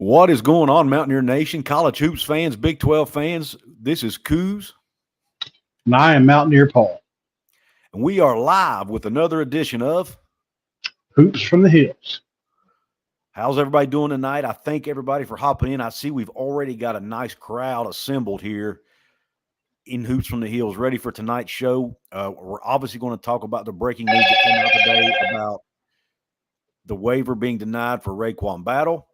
What is going on, Mountaineer Nation, college hoops fans, Big 12 fans? This is Couz. And I am Mountaineer Paul. And we are live with another edition of Hoops from the Hills. How's everybody doing tonight? I thank everybody for hopping in. I see we've already got a nice crowd assembled here in Hoops from the Hills, ready for tonight's show. We're obviously going to talk about the breaking news that came out today about the waiver being denied for Raequan Battle.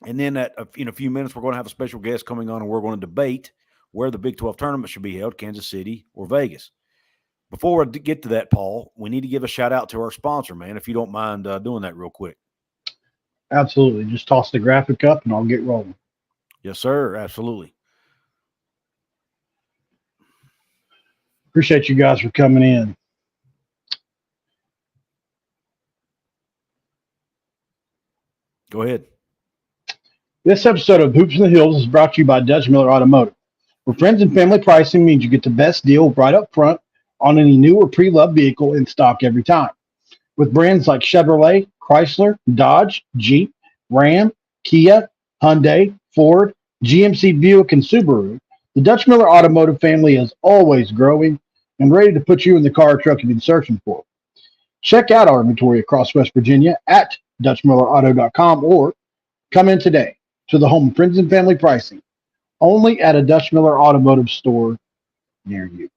And then in a few minutes, we're going to have a special guest coming on, and we're going to debate where the Big 12 tournament should be held, Kansas City or Vegas. Before we get to that, Paul, we need to give a shout-out to our sponsor, man, if you don't mind doing that real quick. Absolutely. Just toss the graphic up, and I'll get rolling. Yes, sir. Absolutely. Appreciate you guys for coming in. Go ahead. This episode of Hoops in the Hills is brought to you by Dutch Miller Automotive, where friends and family pricing means you get the best deal right up front on any new or pre-loved vehicle in stock every time. With brands like Chevrolet, Chrysler, Dodge, Jeep, Ram, Kia, Hyundai, Ford, GMC, Buick, and Subaru, the Dutch Miller Automotive family is always growing and ready to put you in the car or truck you've been searching for. Check out our inventory across West Virginia at DutchMillerAuto.com or come in today to the home of friends and family pricing, only at a Dutch Miller Automotive store near you.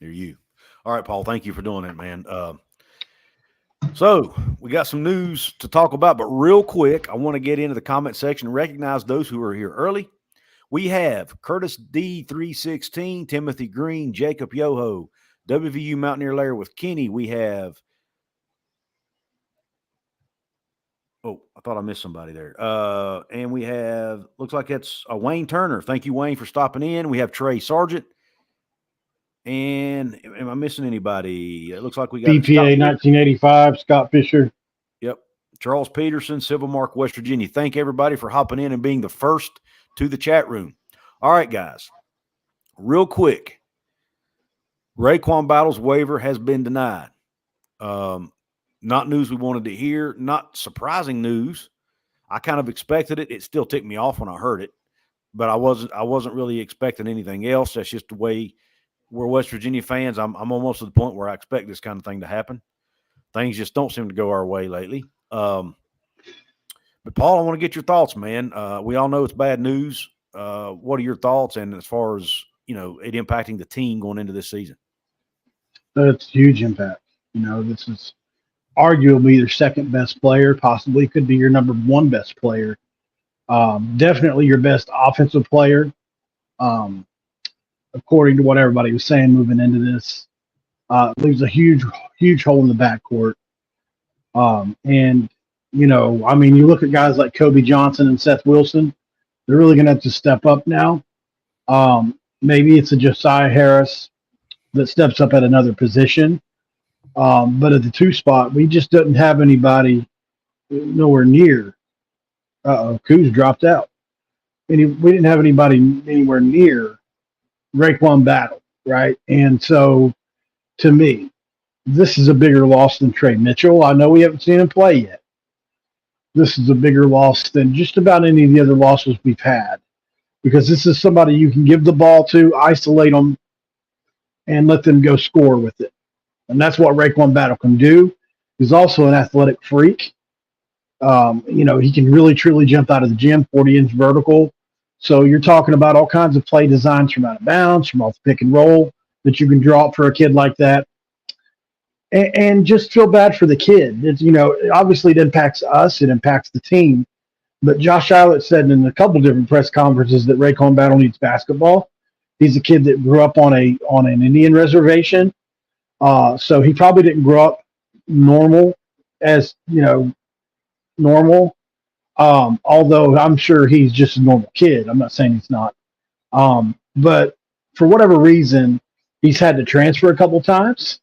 Near you. All right, Paul, thank you for doing that, man. So we got some news to talk about, but real quick, I want to get into the comment section and recognize those who are here early. We have Curtis D316, Timothy Green, Jacob Yoho, WVU Mountaineer Lair with Kenny. We have I thought I missed somebody there. And we have, looks like it's Wayne Turner. Thank you, Wayne, for stopping in. We have Trey Sargent. And am I missing anybody? It looks like we got BPA 1985, Scott Fisher. Yep. Charles Peterson, Civil Mark, West Virginia. Thank everybody for hopping in and being the first to the chat room. All right, guys. Real quick. Raequan Battle's waiver has been denied. Not news we wanted to hear, not surprising news. I kind of expected it. It still ticked me off when I heard it, but I wasn't really expecting anything else. That's just the way we're West Virginia fans. I'm almost to the point where I expect this kind of thing to happen. Things just don't seem to go our way lately. But Paul, I want to get your thoughts, man. We all know it's bad news. What are your thoughts? And as far as, it impacting the team going into this season? It's a huge impact. This is arguably their second best player, possibly could be your number one best player. Definitely your best offensive player. According to what everybody was saying moving into this, leaves a huge hole in the backcourt. You look at guys like Kobe Johnson and Seth Wilson, they're really going to have to step up now. Maybe it's a Josiah Harris that steps up at another position. But at the 2 spot, we just didn't have anybody nowhere near. Couz dropped out. We didn't have anybody anywhere near Raequan Battle, right? And so, to me, this is a bigger loss than Trey Mitchell. I know we haven't seen him play yet. This is a bigger loss than just about any of the other losses we've had, because this is somebody you can give the ball to, isolate them, and let them go score with it. And that's what Raequan Battle can do. He's also an athletic freak. He can really, truly jump out of the gym, 40-inch vertical. So you're talking about all kinds of play designs from out of bounds, from off the pick and roll that you can draw up for a kid like that. And just feel bad for the kid. It's, obviously it impacts us. It impacts the team. But Josh Eilert said in a couple different press conferences that Raequan Battle needs basketball. He's a kid that grew up on an Indian reservation. So he probably didn't grow up normal. Although I'm sure he's just a normal kid. I'm not saying he's not. But for whatever reason, he's had to transfer a couple times.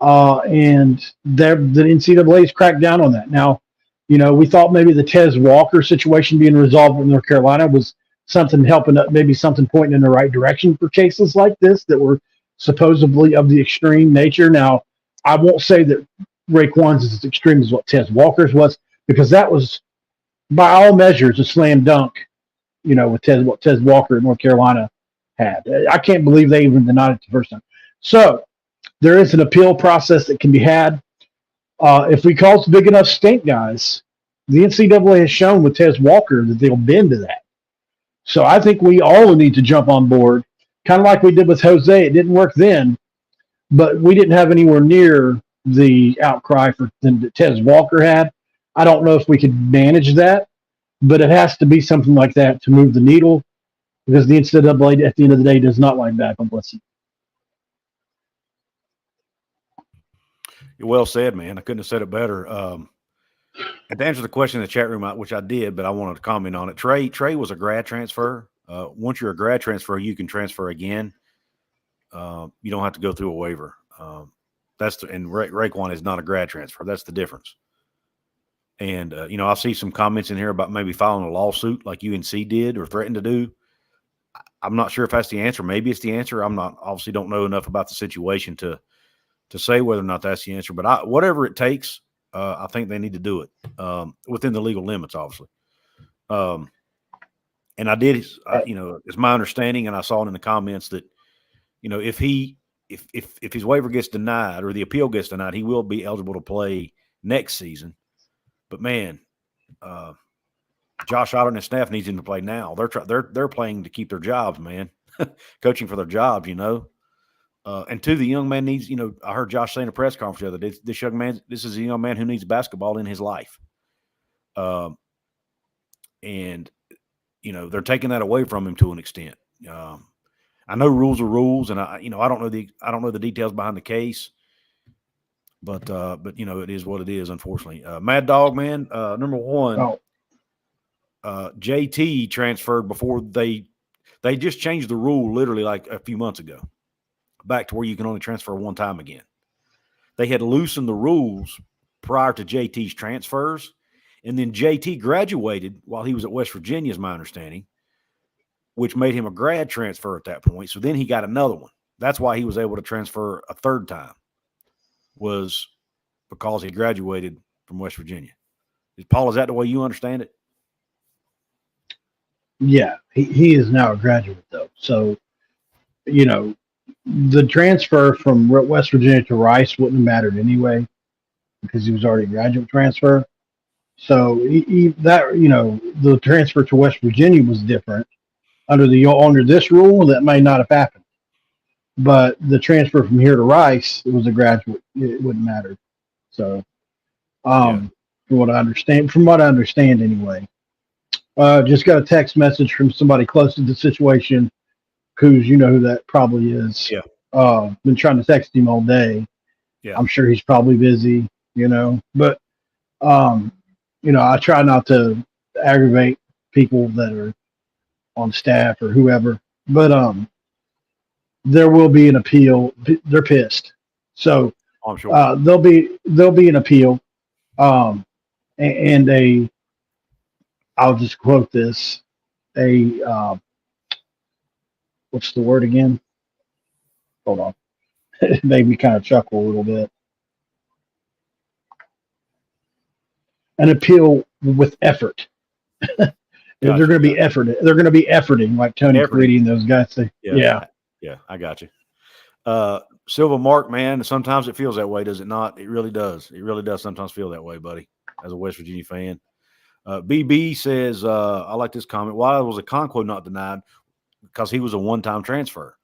And the NCAA's cracked down on that. Now, we thought maybe the Tez Walker situation being resolved in North Carolina was something helping up, maybe something pointing in the right direction for cases like this that were supposedly of the extreme nature. Now, I won't say that Raequan's is as extreme as what Tez Walker's was, because that was by all measures, a slam dunk, with what Tez Walker at North Carolina had. I can't believe they even denied it the first time. So there is an appeal process that can be had. If we cause big enough stink, guys, the NCAA has shown with Tez Walker that they'll bend to that. So I think we all need to jump on board, kind of like we did with Jose. It didn't work then, but we didn't have anywhere near the outcry that Tez Walker had. I don't know if we could manage that, but it has to be something like that to move the needle, because the NCAA at the end of the day does not like bad publicity. You're well said, man. I couldn't have said it better. And to answer the question in the chat room, which I did, but I wanted to comment on it. Trey was a grad transfer. Once you're a grad transfer, you can transfer again. You don't have to go through a waiver. And Raequan is not a grad transfer. That's the difference. And, I see some comments in here about maybe filing a lawsuit like UNC did or threatened to do. I'm not sure if that's the answer. Maybe it's the answer. Obviously don't know enough about the situation to say whether or not that's the answer. But whatever it takes, I think they need to do it within the legal limits, obviously. And I did, it's my understanding, and I saw it in the comments that, if his waiver gets denied or the appeal gets denied, he will be eligible to play next season. But man, Josh Otter and his staff needs him to play now. They're playing to keep their jobs, man, coaching for their jobs, And the young man needs, I heard Josh say in a press conference the other day, this is a young man who needs basketball in his life. And they're taking that away from him to an extent. I know rules are rules, and I don't know the details behind the case, but it is what it is, unfortunately. Mad Dog, man, number one, JT transferred before they just changed the rule literally like a few months ago, back to where you can only transfer one time again. They had loosened the rules prior to JT's transfers, and then JT graduated while he was at West Virginia, is my understanding, which made him a grad transfer at that point. So then he got another one. That's why he was able to transfer a third time, was because he graduated from West Virginia. Paul, is that the way you understand it? Yeah, he is now a graduate, though. So, the transfer from West Virginia to Rice wouldn't have mattered anyway, because he was already a graduate transfer. So the transfer to West Virginia was different. Under this rule, that may not have happened. But the transfer from here to Rice, it was a graduate. It wouldn't matter. So, from what I understand anyway. Just got a text message from somebody close to the situation. Couz, you know who that probably is. Yeah. Been trying to text him all day. Yeah. I'm sure he's probably busy, But, I try not to aggravate people that are on staff or whoever. But there will be an appeal. They're pissed. So I'm sure. there'll be an appeal. And I'll just quote this, what's the word again? Hold on. It made me kind of chuckle a little bit. An appeal with effort. Gotcha. They're going to be efforting. They're going to be efforting, like Tony Caridi and those guys say. Yeah, I got you. Silva Mark, man, sometimes it feels that way, does it not? It really does. It really does sometimes feel that way, buddy, as a West Virginia fan. BB says, I like this comment. Why was a Conquo not denied? Because he was a one-time transfer.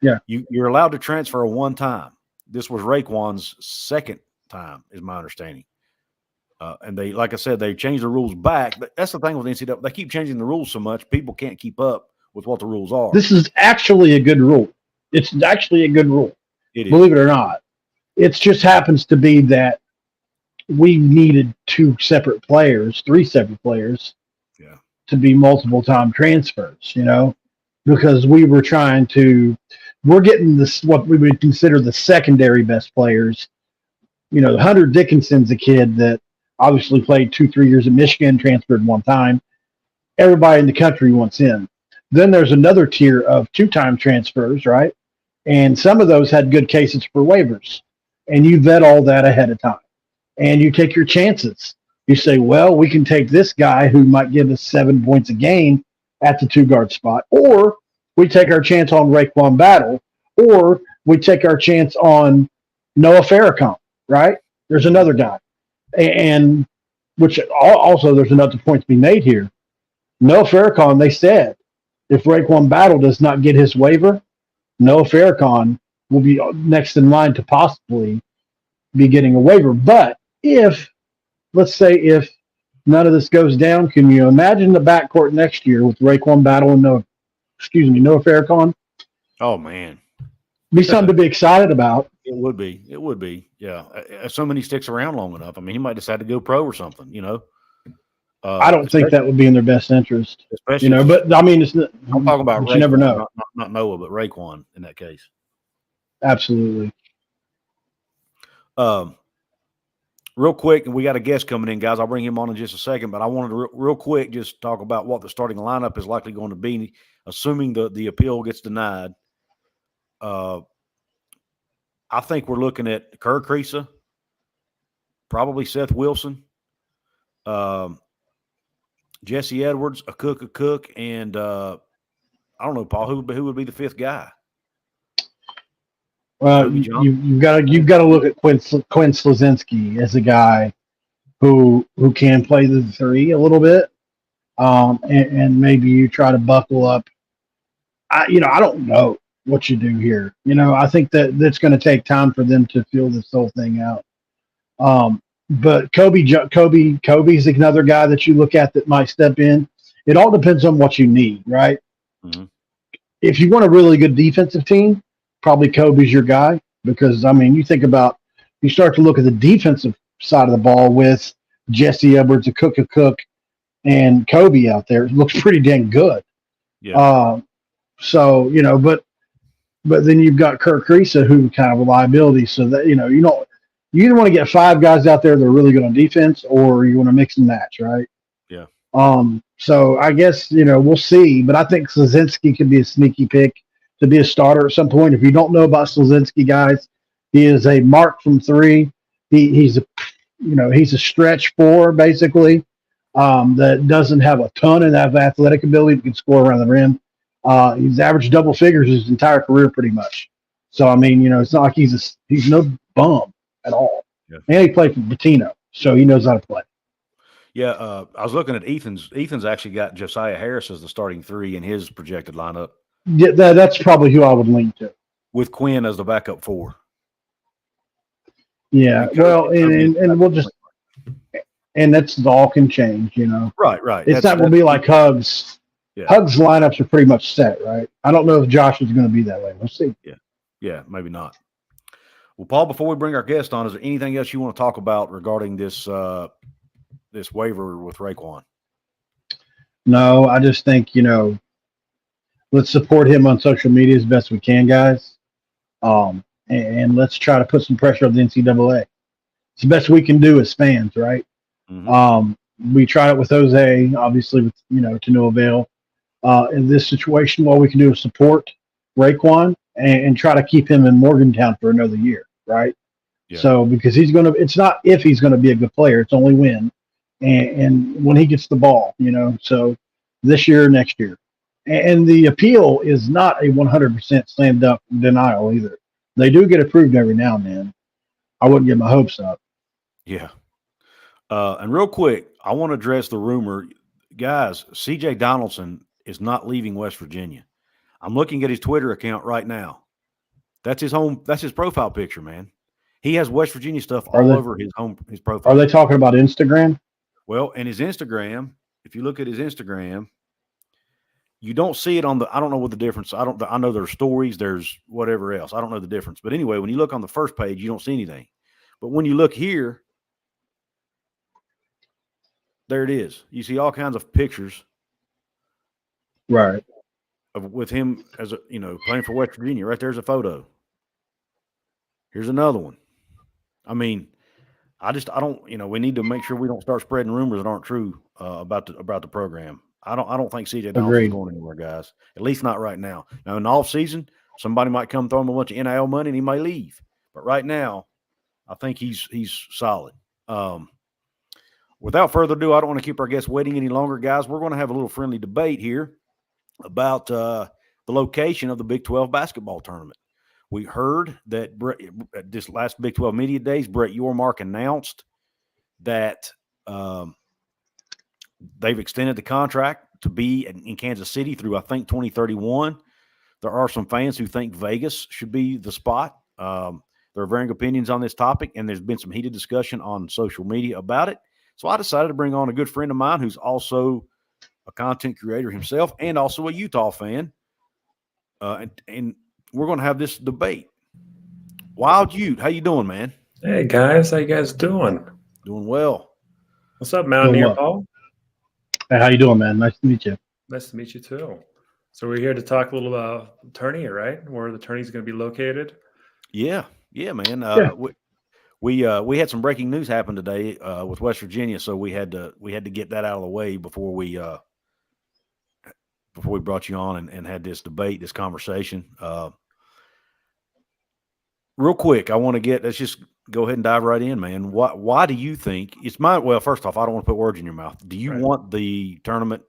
Yeah. You're allowed to transfer a one-time. This was Raequan's second time, is my understanding. And they, like I said, they changed the rules back. But that's the thing with NCAA. They keep changing the rules so much, people can't keep up with what the rules are. This is actually a good rule. It's actually a good rule. It is. Believe it or not. It just happens to be that we needed three separate players to be multiple time transfers, because we're getting this, what we would consider the secondary best players. Hunter Dickinson's a kid that obviously played 2-3 years at Michigan, transferred one time. Everybody in the country wants in. Then there's another tier of 2-time transfers, right? And some of those had good cases for waivers. And you vet all that ahead of time. And you take your chances You say, well, we can take this guy who might give us 7 points a game at the 2 guard spot, or we take our chance on Raequan Battle, or we take our chance on Noah Farrakhan, right? There's another guy. And which also there's another point to be made here. Noah Farrakhan, they said, if Raequan Battle does not get his waiver, Noah Farrakhan will be next in line to possibly be getting a waiver. But let's say if none of this goes down, can you imagine the backcourt next year with Raequan Battle and Noah Farrakhan? Oh man, Be something to be excited about. It would be. It would be. Yeah. Assuming he sticks around long enough. I mean, he might decide to go pro or something. You know. I don't think that would be in their best interest. Especially, you know. But I mean, I'm talking about. You never know. Not Noah, but Raequan in that case. Absolutely. Real quick, and we got a guest coming in, guys. I'll bring him on in just a second, but I wanted to real quick just talk about what the starting lineup is likely going to be, assuming the appeal gets denied. I think we're looking at Couz, probably Seth Wilson, Jesse Edwards, a Cook, and I don't know, Paul, who would be the fifth guy? Well, you've got to look at Quinn Slazinski as a guy who can play the three a little bit, and maybe you try to buckle up. I don't know what you do here. I think that's going to take time for them to feel this whole thing out. But Kobe's another guy that you look at that might step in. It all depends on what you need, right? Mm-hmm. If you want a really good defensive team, probably Kobe's your guy, because I mean, you start to look at the defensive side of the ball with Jesse Edwards, a Cook, and Kobe out there. It looks pretty dang good. Yeah. But then you've got Couz, who kind of a liability. So that you either want to get 5 guys out there that are really good on defense, or you want to mix and match, right? Yeah. So I guess we'll see, but I think Slazinski could be a sneaky pick to be a starter at some point. If you don't know about Slazinski, guys, he is a mark from 3. He's a stretch 4 basically, that doesn't have a ton of athletic ability, but can score around the rim. He's averaged double figures his entire career pretty much. So I mean, it's not like he's no bum at all. Yeah. And he played for Patino, so he knows how to play. Yeah, I was looking at Ethan's. Ethan's actually got Josiah Harris as the starting 3 in his projected lineup. Yeah, that's probably who I would lean to. With Quinn as the backup 4. Yeah, well, and we'll just, and that's all can change, Right. It's not going to be like Hugs. Yeah. Hugs lineups are pretty much set, right? I don't know if Josh is going to be that way. We'll see. Yeah, maybe not. Well, Paul, before we bring our guest on, is there anything else you want to talk about regarding this this waiver with Raequan? No, I just think let's support him on social media as best we can, guys. And let's try to put some pressure on the NCAA. It's the best we can do as fans, right? Mm-hmm. We tried it with Jose, obviously, with to no avail. In this situation, all we can do is support Raequan and try to keep him in Morgantown for another year, right? Yeah. So because it's not if he's going to be a good player, it's only when, and when he gets the ball, So this year, next year. And the appeal is not a 100% slam dunk denial either. They do get approved every now and then. I wouldn't get my hopes up. Yeah. And real quick, I want to address the rumor. Guys, C.J. Donaldson is not leaving West Virginia. I'm looking at his Twitter account right now. That's his profile picture, man. He has West Virginia stuff all over his profile. Are they talking about Instagram? Well, and his Instagram, if you look at his Instagram, you don't see it I don't know what the difference. I know there's stories, there's whatever else. I don't know the difference. But anyway, when you look on the first page, you don't see anything. But when you look here, there it is. You see all kinds of pictures. Right. With him as playing for West Virginia. Right there's a photo. Here's another one. I mean, I don't, we need to make sure we don't start spreading rumors that aren't true about the program. I don't think CJ Donaldson is going anywhere, guys. At least not right now. Now in the off season, somebody might come throw him a bunch of NIL money and he might leave. But right now, I think he's solid. without further ado, I don't want to keep our guests waiting any longer, guys. We're going to have a little friendly debate here about the location of the Big 12 basketball tournament. We heard that this last Big 12 media days, Brett Yormark announced that they've extended the contract to be in Kansas City through, I think, 2031. There are some fans who think Vegas should be the spot. There are varying opinions on this topic, and there's been some heated discussion on social media about it. So I decided to bring on a good friend of mine who's also a content creator himself and also a Utah fan. And we're going to have this debate. WildUte, how you doing, man? Hey, guys. How you guys doing? Doing well. What's up, Mountaineer Paul? Hey, how you doing, man? Nice to meet you. Nice to meet you, too. So we're here to talk a little about the tourney, right? Where the tourney is going to be located. Yeah, man. We had some breaking news happen today with West Virginia, so we had to get that out of the way before we brought you on and had this debate, this conversation. Real quick, let's just go ahead and dive right in, man. Why do you think first off, I don't want to put words in your mouth. Do you want the tournament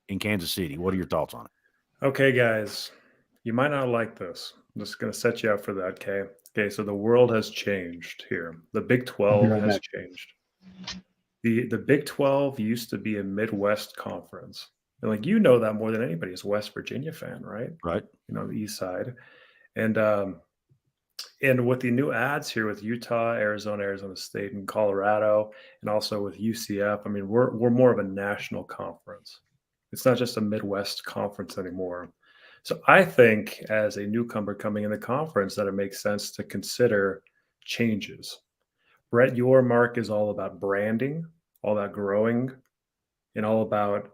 in Kansas City? What are your thoughts on it? Okay, guys, you might not like this. I'm just going to set you up for that, okay? Okay, so the world has changed here. The Big 12 has changed. The Big 12 used to be a Midwest conference. And that more than anybody as a West Virginia fan, right? Right. The East Side. And with the new ads here with Utah, Arizona State, and Colorado, and also with UCF, I mean, we're more of a national conference. It's not just a Midwest conference anymore. So I think as a newcomer coming in the conference that it makes sense to consider changes. Brett Yormark is all about branding, all about growing, and all about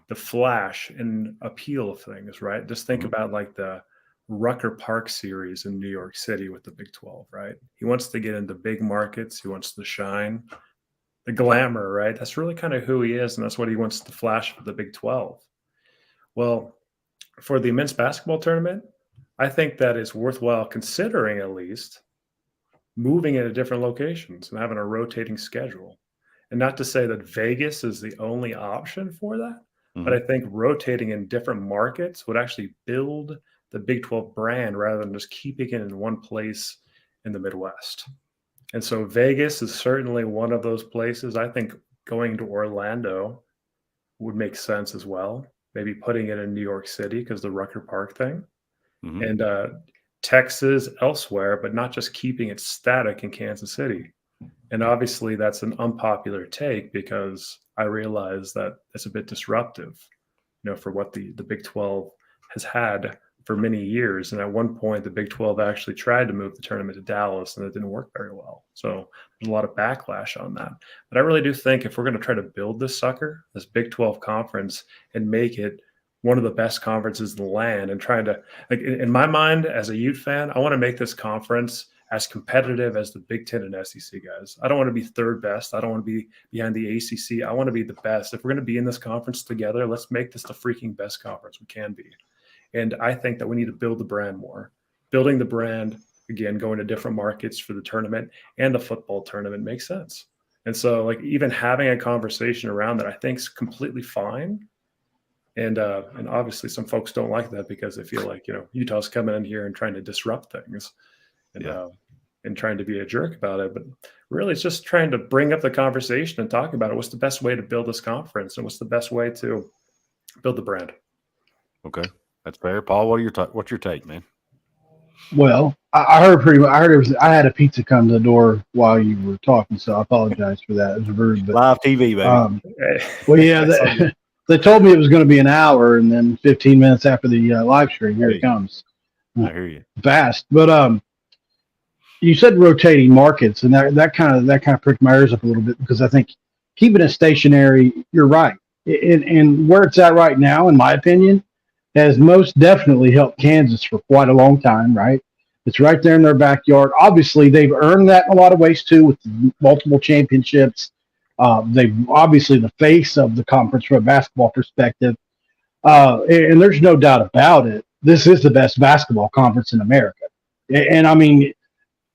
the flash and appeal of things, right? Just think about the Rucker Park series in New York City with the Big 12, right? He wants to get into big markets. He wants to shine. The glamour, right? That's really kind of who he is, and that's what he wants to flash for the Big 12. Well, for the men's basketball tournament, I think that it's worthwhile considering at least moving into different locations and having a rotating schedule. And not to say that Vegas is the only option for that, but I think rotating in different markets would actually build the Big 12 brand rather than just keeping it in one place in the Midwest. And so Vegas is certainly one of those places. I think going to Orlando would make sense as well. Maybe putting it in New York City because the Rucker Park thing. And Texas elsewhere, but not just keeping it static in Kansas City. And obviously that's an unpopular take because I realize that it's a bit disruptive, for what the Big 12 has had for many years. And at one point, the Big 12 actually tried to move the tournament to Dallas, and it didn't work very well. So there's a lot of backlash on that. But I really do think if we're going to try to build this sucker, this Big 12 conference, and make it one of the best conferences in the land, and trying to, in my mind, as a Ute fan, I want to make this conference as competitive as the Big 10 and SEC guys. I don't want to be third best. I don't want to be behind the ACC. I want to be the best. If we're going to be in this conference together, let's make this the freaking best conference we can be. And I think that we need to build the brand more. Building the brand, again, going to different markets for the tournament and the football tournament makes sense. And so even having a conversation around that, I think is completely fine. And obviously some folks don't like that because they feel like, Utah's coming in here and trying to disrupt things and trying to be a jerk about it. But really it's just trying to bring up the conversation and talk about it. What's the best way to build this conference and what's the best way to build the brand? Okay. That's fair. Paul, what's your take, man? Well, I heard pretty much. I had a pizza come to the door while you were talking, so I apologize for that. It was rude, but live TV, baby. Well, yeah, they told me it was going to be an hour, and then 15 minutes after the live stream, here it comes. I hear you. Fast, but you said rotating markets, and that kind of pricked my ears up a little bit because I think keeping it stationary. You're right, and where it's at right now, in my opinion, has most definitely helped Kansas for quite a long time, right? It's right there in their backyard. Obviously, they've earned that in a lot of ways, too, with multiple championships. They've obviously the face of the conference from a basketball perspective. And there's no doubt about it. This is the best basketball conference in America. And I mean,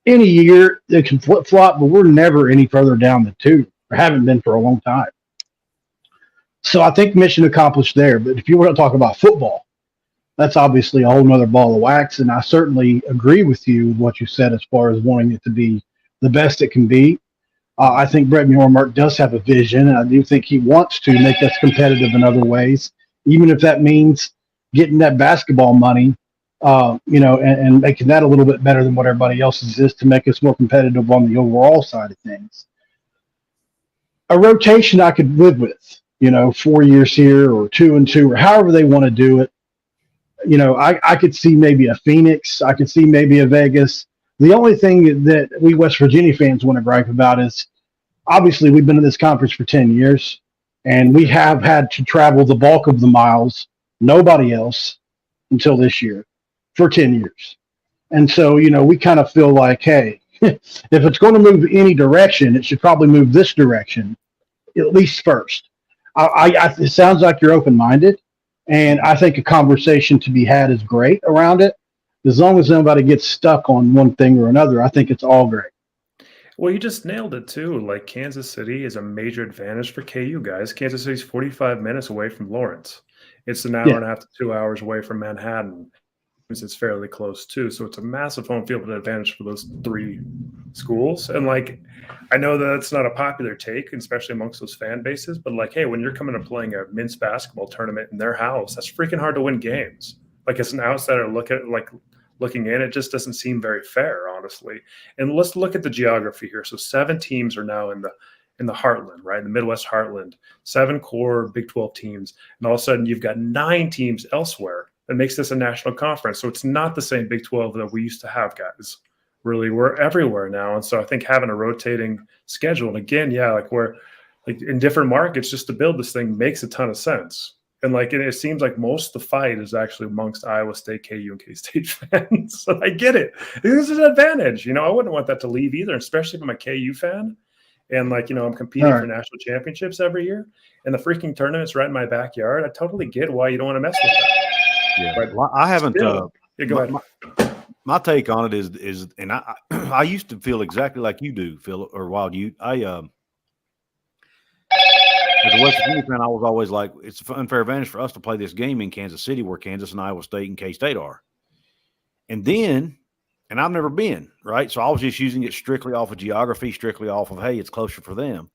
any year it can flip-flop, but we're never any further down the tube. or haven't been for a long time. So I think mission accomplished there. But if you want to talk about football, that's obviously a whole nother ball of wax. And I certainly agree with you with what you said as far as wanting it to be the best it can be. I think Brett Yormark does have a vision, and I do think he wants to make us competitive in other ways, even if that means getting that basketball money, and making that a little bit better than what everybody else's is to make us more competitive on the overall side of things. A rotation I could live with, 4 years here or 2 and 2 or however they want to do it. I could see maybe a Phoenix. I could see maybe a Vegas. The only thing that we West Virginia fans want to gripe about is obviously we've been in this conference for 10 years and we have had to travel the bulk of the miles, nobody else until this year for 10 years. And so, we kind of feel like, hey, if it's going to move any direction, it should probably move this direction, at least first. It sounds like you're open-minded, and I think a conversation to be had is great around it. As long as nobody gets stuck on one thing or another, I think it's all great. Well, you just nailed it too. Like Kansas City is a major advantage for KU guys. Kansas City's 45 minutes away from Lawrence. It's an hour and a half to 2 hours away from Manhattan. It's fairly close too. So it's a massive home field advantage for those 3 schools. And I know that it's not a popular take, especially amongst those fan bases, but hey, when you're coming and playing a men's basketball tournament in their house, that's freaking hard to win games. As an outsider looking in, it just doesn't seem very fair, honestly. And let's look at the geography here. So 7 teams are now in the heartland, right? In the Midwest heartland, 7 core Big 12 teams. And all of a sudden you've got 9 teams elsewhere. That makes this a national conference. So it's not the same Big 12 that we used to have, guys. Really, we're everywhere now. And so I think having a rotating schedule, and again, we're in different markets just to build this thing makes a ton of sense. And it seems like most of the fight is actually amongst Iowa State, KU, and K-State fans. So I get it. This is an advantage. I wouldn't want that to leave either, especially if I'm a KU fan. And I'm competing for national championships every year. And the freaking tournament's right in my backyard. I totally get why you don't want to mess with that. Yeah, well, I haven't. Go ahead. My take on it is, and I used to feel exactly like you do, Phil or WildUte. As a West Virginia fan, I was always like, it's an unfair advantage for us to play this game in Kansas City, where Kansas and Iowa State and K-State are. And I've never been, right? So I was just using it strictly off of geography, strictly off of, hey, it's closer for them.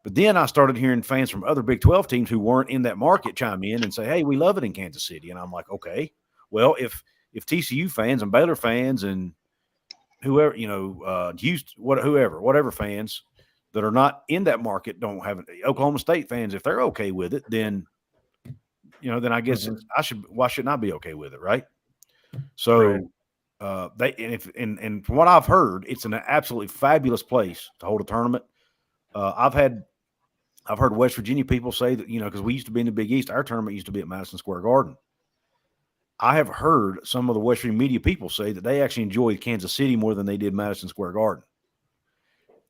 But then I started hearing fans from other Big 12 teams who weren't in that market chime in and say, hey, we love it in Kansas City. And I'm like, okay, well, if TCU fans and Baylor fans and whoever, Houston, whatever fans that are not in that market don't have it, Oklahoma State fans, if they're okay with it, then, then I guess why shouldn't I be okay with it, right? So and from what I've heard, it's an absolutely fabulous place to hold a tournament. I've heard West Virginia people say that, because we used to be in the Big East, our tournament used to be at Madison Square Garden. I have heard some of the West Virginia media people say that they actually enjoyed Kansas City more than they did Madison Square Garden.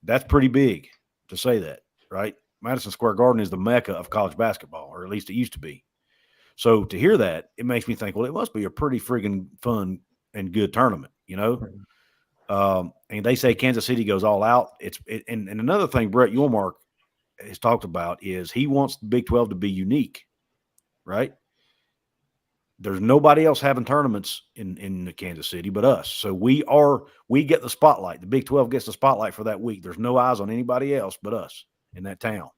That's pretty big to say that, right? Madison Square Garden is the mecca of college basketball, or at least it used to be. So to hear that, it makes me think, well, it must be a pretty friggin' fun and good tournament, And they say Kansas City goes all out. And another thing Brett Yormark has talked about is he wants the Big 12 to be unique, right? There's nobody else having tournaments in Kansas City but us. So we get the spotlight. The Big 12 gets the spotlight for that week. There's no eyes on anybody else but us in that town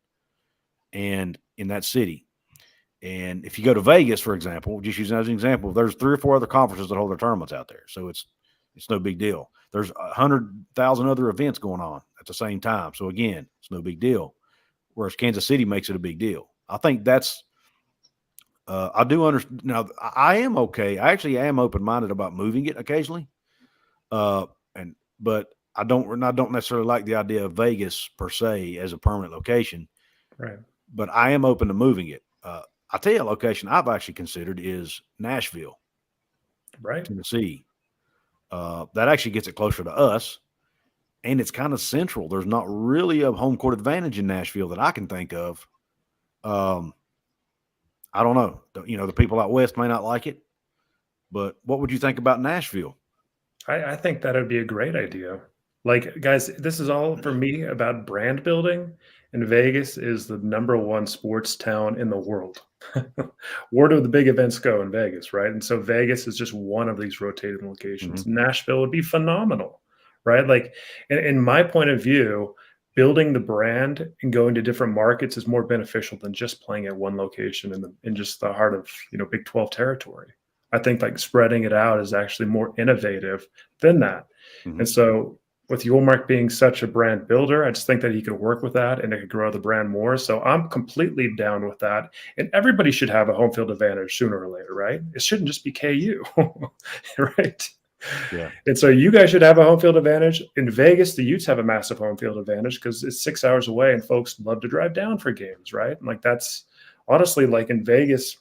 and in that city. And if you go to Vegas, for example, just using as an example, there's 3 or 4 other conferences that hold their tournaments out there. So it's no big deal. There's 100,000 other events going on at the same time. So again, it's no big deal. Whereas Kansas City makes it a big deal. I think that's I do understand. Now, I am okay. I actually am open-minded about moving it occasionally. But I don't necessarily like the idea of Vegas per se as a permanent location. Right. But I am open to moving it. I'll tell you a location I've actually considered is Nashville. Right. Tennessee. That actually gets it closer to us. And it's kind of central. There's not really a home court advantage in Nashville that I can think of. I don't know. The people out west may not like it. But what would you think about Nashville? I think that would be a great idea. Like, guys, this is all for me about brand building, and Vegas is the #1 sports town in the world. Where do the big events go in Vegas, right? And so Vegas is just one of these rotating locations. Nashville would be phenomenal, right? Like, in my point of view, building the brand and going to different markets is more beneficial than just playing at one location in just the heart of Big 12 territory. I think like spreading it out is actually more innovative than that. And so with Yormark being such a brand builder, I just think that he could work with that and it could grow the brand more. So I'm completely down with that. And everybody should have a home field advantage sooner or later, right? It shouldn't just be KU, right? Yeah. And so you guys should have a home field advantage. In Vegas, the Utes have a massive home field advantage because it's 6 hours away and folks love to drive down for games, right? And like that's honestly like in Vegas,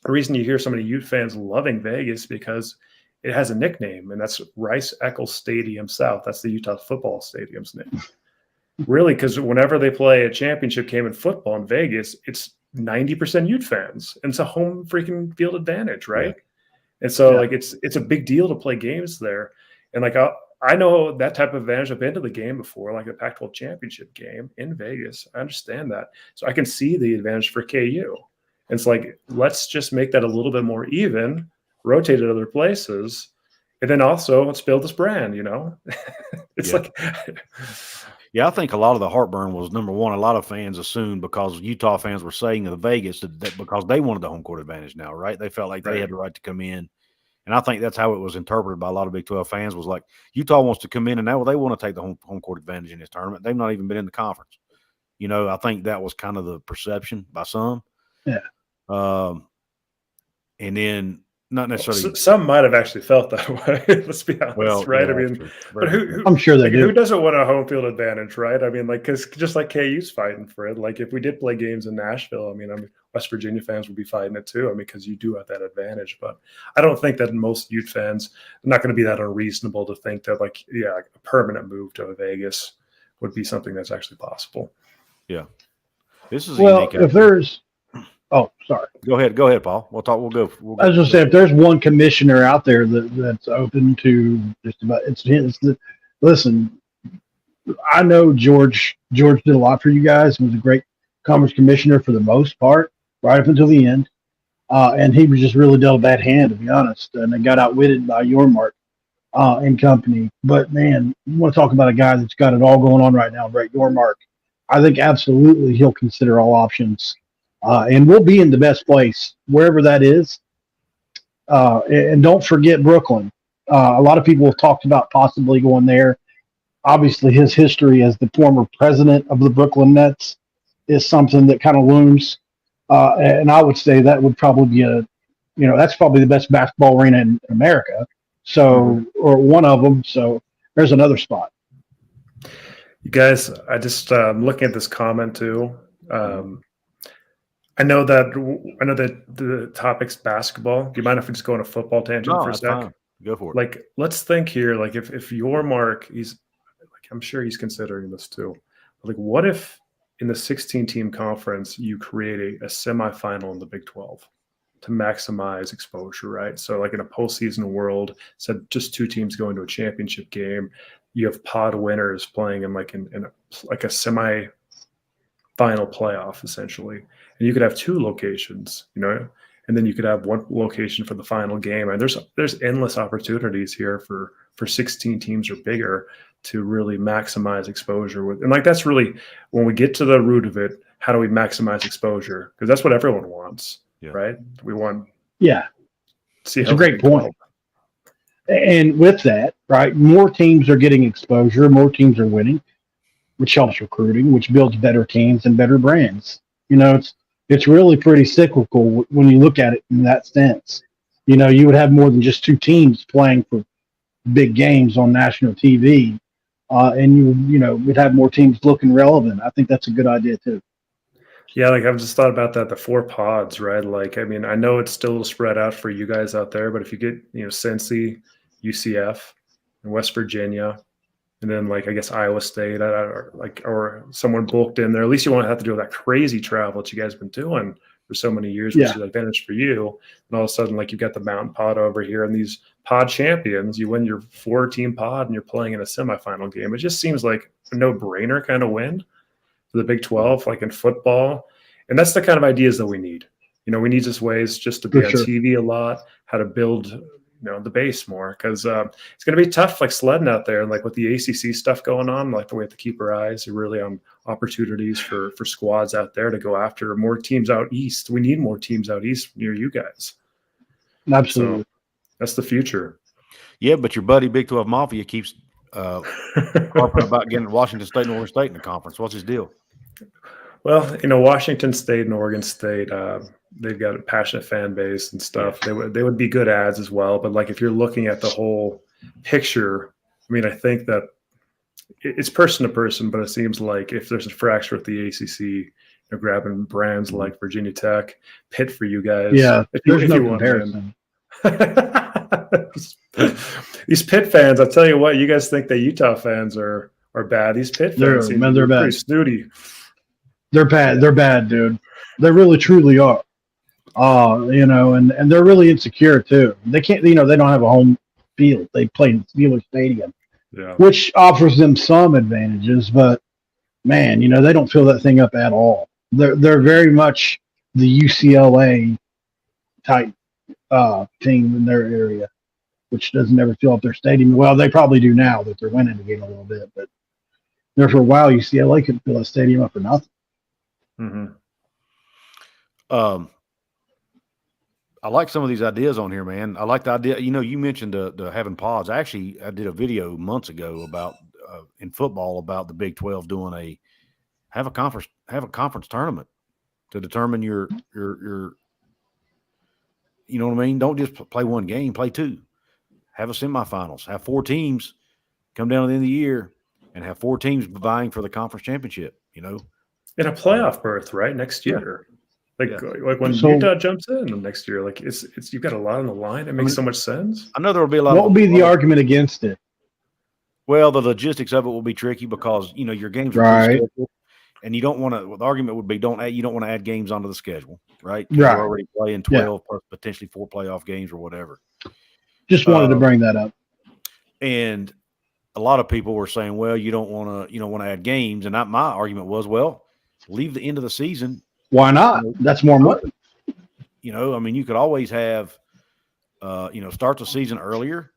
the reason you hear so many Ute fans loving Vegas because it has a nickname, and that's Rice-Eccles Stadium South. That's the Utah football stadium's name. Really, because whenever they play a championship game in football in Vegas, it's 90% Ute fans. And it's a home freaking field advantage, right? Yeah. And so, like, it's a big deal to play games there. And, like, I know that type of advantage. I've been to the game before, like a Pac-12 championship game in Vegas. I understand that. So I can see the advantage for KU. And it's like, let's just make that a little bit more even, rotate it other places, and then also let's build this brand, It's like I think a lot of the heartburn was, number one, a lot of fans assumed because Utah fans were saying of Vegas that because they wanted the home court advantage now, right? They felt like they had the right to come in. And I think that's how it was interpreted by a lot of Big 12 fans, was like, Utah wants to come in and now they want to take the home court advantage in this tournament. They've not even been in the conference. I think that was kind of the perception by some. Yeah. And then not necessarily. Some might have actually felt that way. Let's be honest, right? Yeah, I mean, but I'm sure they do. Who doesn't want a home field advantage, right? I mean, like, because just like KU's fighting for it. Like, if we did play games in Nashville, I mean, West Virginia fans would be fighting it too. I mean, because you do have that advantage. But I don't think that most Ute fans are not going to be that unreasonable to think that, like, a permanent move to Vegas would be something that's actually possible. Yeah, this is if there's. Oh, sorry. Go ahead, Paul. We'll talk. We'll go. I was just saying, if there's one commissioner out there that's open to just about listen. I know George did a lot for you guys and was a great conference commissioner for the most part, right up until the end. And he was just really dealt a bad hand, to be honest, and they got outwitted by Yormark and company. But man, you want to talk about a guy that's got it all going on right now, Brett Yormark. I think absolutely he'll consider all options. And we'll be in the best place, wherever that is. And don't forget Brooklyn. A lot of people have talked about possibly going there. Obviously, his history as the former president of the Brooklyn Nets is something that kind of looms. And I would say that would probably be that's probably the best basketball arena in America. So, or one of them. So there's another spot. You guys, I just looking at this comment too. I know that the topic's basketball. Do you mind if we just go on a football tangent for a sec? Fine. Go for it. Like, let's think here. Like, if Yormark, he's like, I'm sure he's considering this too. Like, what if in the 16-team conference you create a semifinal in the Big 12 to maximize exposure, right? So, like in a postseason world, instead of just two teams going to a championship game, you have pod winners playing in a semi final playoff essentially, and you could have two locations, and then you could have one location for the final game. And there's endless opportunities here for 16 teams or bigger to really maximize exposure with. And like, that's really when we get to the root of it, how do we maximize exposure? Because that's what everyone wants, right? We want. Yeah. See, it's a great point. And with that, right, more teams are getting exposure, more teams are winning, which helps recruiting, which builds better teams and better brands. It's really pretty cyclical when you look at it in that sense. You would have more than just two teams playing for big games on national TV, and you'd have more teams looking relevant. I think that's a good idea too. Yeah, like I've just thought about that, the 4 pods, right? Like, I mean, I know it's still spread out for you guys out there, but if you get, Cincy, UCF, and West Virginia, and then like, I guess Iowa State, or someone bulked in there, at least you won't have to do that crazy travel that you guys have been doing for so many years, which Yeah. is an advantage for you. And all of a sudden, like, you've got the Mountain Pod over here and these pod champions. You win your 4-team pod and you're playing in a semifinal game. It just seems like a no-brainer kind of win for the Big 12, like in football. And that's the kind of ideas that we need. We need just ways just to be For on sure. TV a lot, how to build the base more, because it's going to be tough, like sledding out there, and like with the ACC stuff going on, like we have to keep our eyes really on opportunities for squads out there to go after more teams out east. We need more teams out east near you guys. Absolutely. So that's the future. Yeah, but your buddy Big 12 Mafia keeps harping about getting Washington State and Oregon State in the conference. What's his deal? Well, Washington State and Oregon State, they've got a passionate fan base and stuff. They would be good ads as well. But like, if you're looking at the whole picture, I mean, I think that it's person to person, but it seems like if there's a fracture with the ACC, grabbing brands like Virginia Tech, Pitt for you guys. Yeah, there's no want, comparison. These Pitt fans, I'll tell you what, you guys think that Utah fans are bad. These Pitt fans seem they're bad. pretty snooty. They're bad. They're bad, dude. They really, truly are. And they're really insecure too. They can't, they don't have a home field. They play in Steeler Stadium, which offers them some advantages. But man, they don't fill that thing up at all. They're very much the UCLA type team in their area, which doesn't ever fill up their stadium. Well, they probably do now that they're winning the game a little bit, but there for a while, UCLA couldn't fill a stadium up for nothing. Mm-hmm. I like some of these ideas on here, man. I like the idea. You mentioned the having pods. Actually, I did a video months ago about in football about the Big 12 doing have a conference tournament to determine your you know what I mean? Don't just play one game, play two. Have a semifinals. Have 4 teams come down at the end of the year and have 4 teams vying for the conference championship, In a playoff berth, right? Next year. Like when Utah jumps in next year, like it's you've got a lot on the line. It makes so much sense. I know there will be a lot. What will be the argument against it? Well, the logistics of it will be tricky because your games are pre-scheduled, and you don't want to. The argument would be you don't want to add games onto the schedule, right? Right. You're already playing 12 plus potentially 4 playoff games or whatever. Just wanted to bring that up. And a lot of people were saying, well, you don't want to add games, and my argument was, well, leave the end of the season. Why not? That's more money. I mean, you could always have, start the season earlier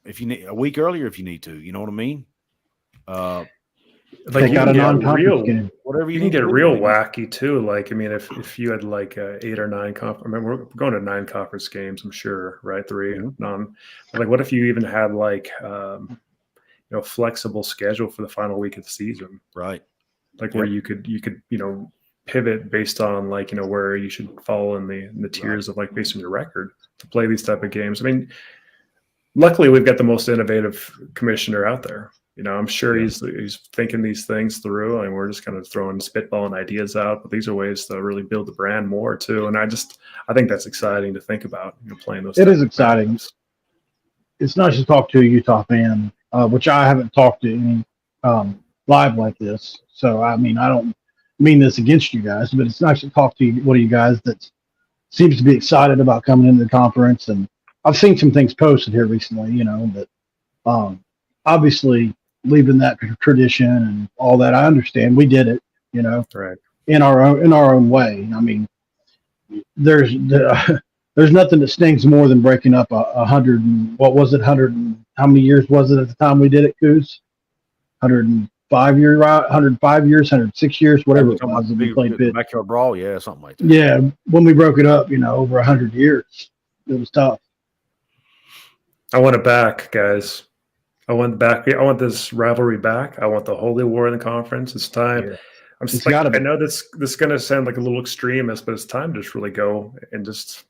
if you need a week earlier if you need to. You know what I mean? Like you got a non-conference game. Whatever you can get real wacky too. Like, I mean, if you had like 8 or 9 we're going to 9 conference games, I'm sure, right? 3 non. Like, what if you even had like flexible schedule for the final week of the season, right? Like where you could pivot based on like where you should fall in the tiers of like based on your record to play these type of games. I mean, luckily we've got the most innovative commissioner out there. I'm sure he's thinking these things through, and we're just kind of throwing spitballing ideas out. But these are ways to really build the brand more too. And I think that's exciting to think about. Playing those. It is exciting. Games. It's nice to talk to a Utah fan, which I haven't talked to any live like this. So I mean, I don't mean this against you guys, but it's nice to talk to one of you guys that seems to be excited about coming into the conference. And I've seen some things posted here recently, but obviously leaving that tradition and all that, I understand. We did it, right, in our own way. I mean, there's nothing that stings more than breaking up 100 and what was it? 100 and how many years was it at the time we did it, Couz? 105 years, 106 years, whatever it was. We played backyard brawl, something like that. Yeah, when we broke it up, over 100 years, it was tough. I want it back, guys. I want this rivalry back. I want the holy war in the conference. It's time. Yeah. I'm just I know this is going to sound like a little extremist, but it's time to just really go and just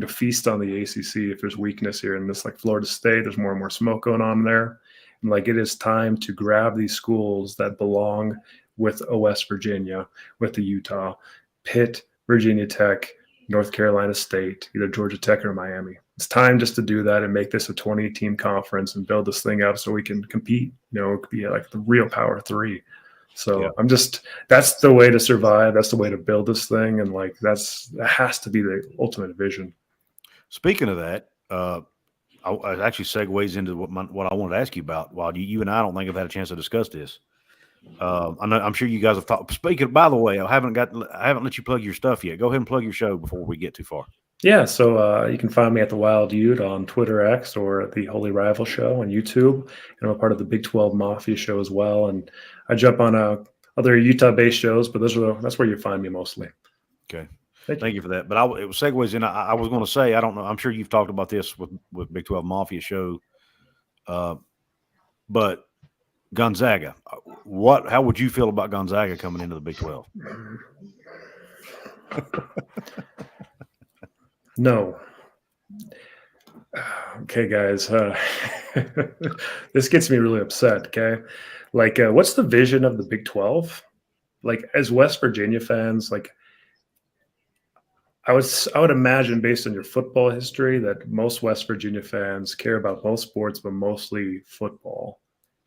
feast on the ACC. If there's weakness here in this, like Florida State, there's more and more smoke going on there. And like, it is time to grab these schools that belong with a West Virginia, with the Utah, Pitt, Virginia Tech, North Carolina State, either Georgia Tech or Miami. It's time just to do that and make this a 20-team conference and build this thing up so we can compete. It could be like the real Power 3. So that's the way to survive. That's the way to build this thing. And like, that has to be the ultimate vision. Speaking of that, it actually segues into what I wanted to ask you about. While you and I don't think I've had a chance to discuss this. I'm sure you guys have thought. Speaking, by the way, I haven't let you plug your stuff yet. Go ahead and plug your show before we get too far. Yeah, so you can find me at the WildUte on Twitter X or at the Holy Rival Show on YouTube, and I'm a part of the Big 12 Mafia Show as well. And I jump on other Utah-based shows, but that's where you find me mostly. Okay, thank you for that. But it segues in. I was going to say, I don't know. I'm sure you've talked about this with Big 12 Mafia Show, but Gonzaga. How would you feel about Gonzaga coming into the Big 12? No. Okay, guys. This gets me really upset. Okay, like, what's the vision of the Big 12? Like, as West Virginia fans, like, I would imagine, based on your football history, that most West Virginia fans care about both sports, but mostly football,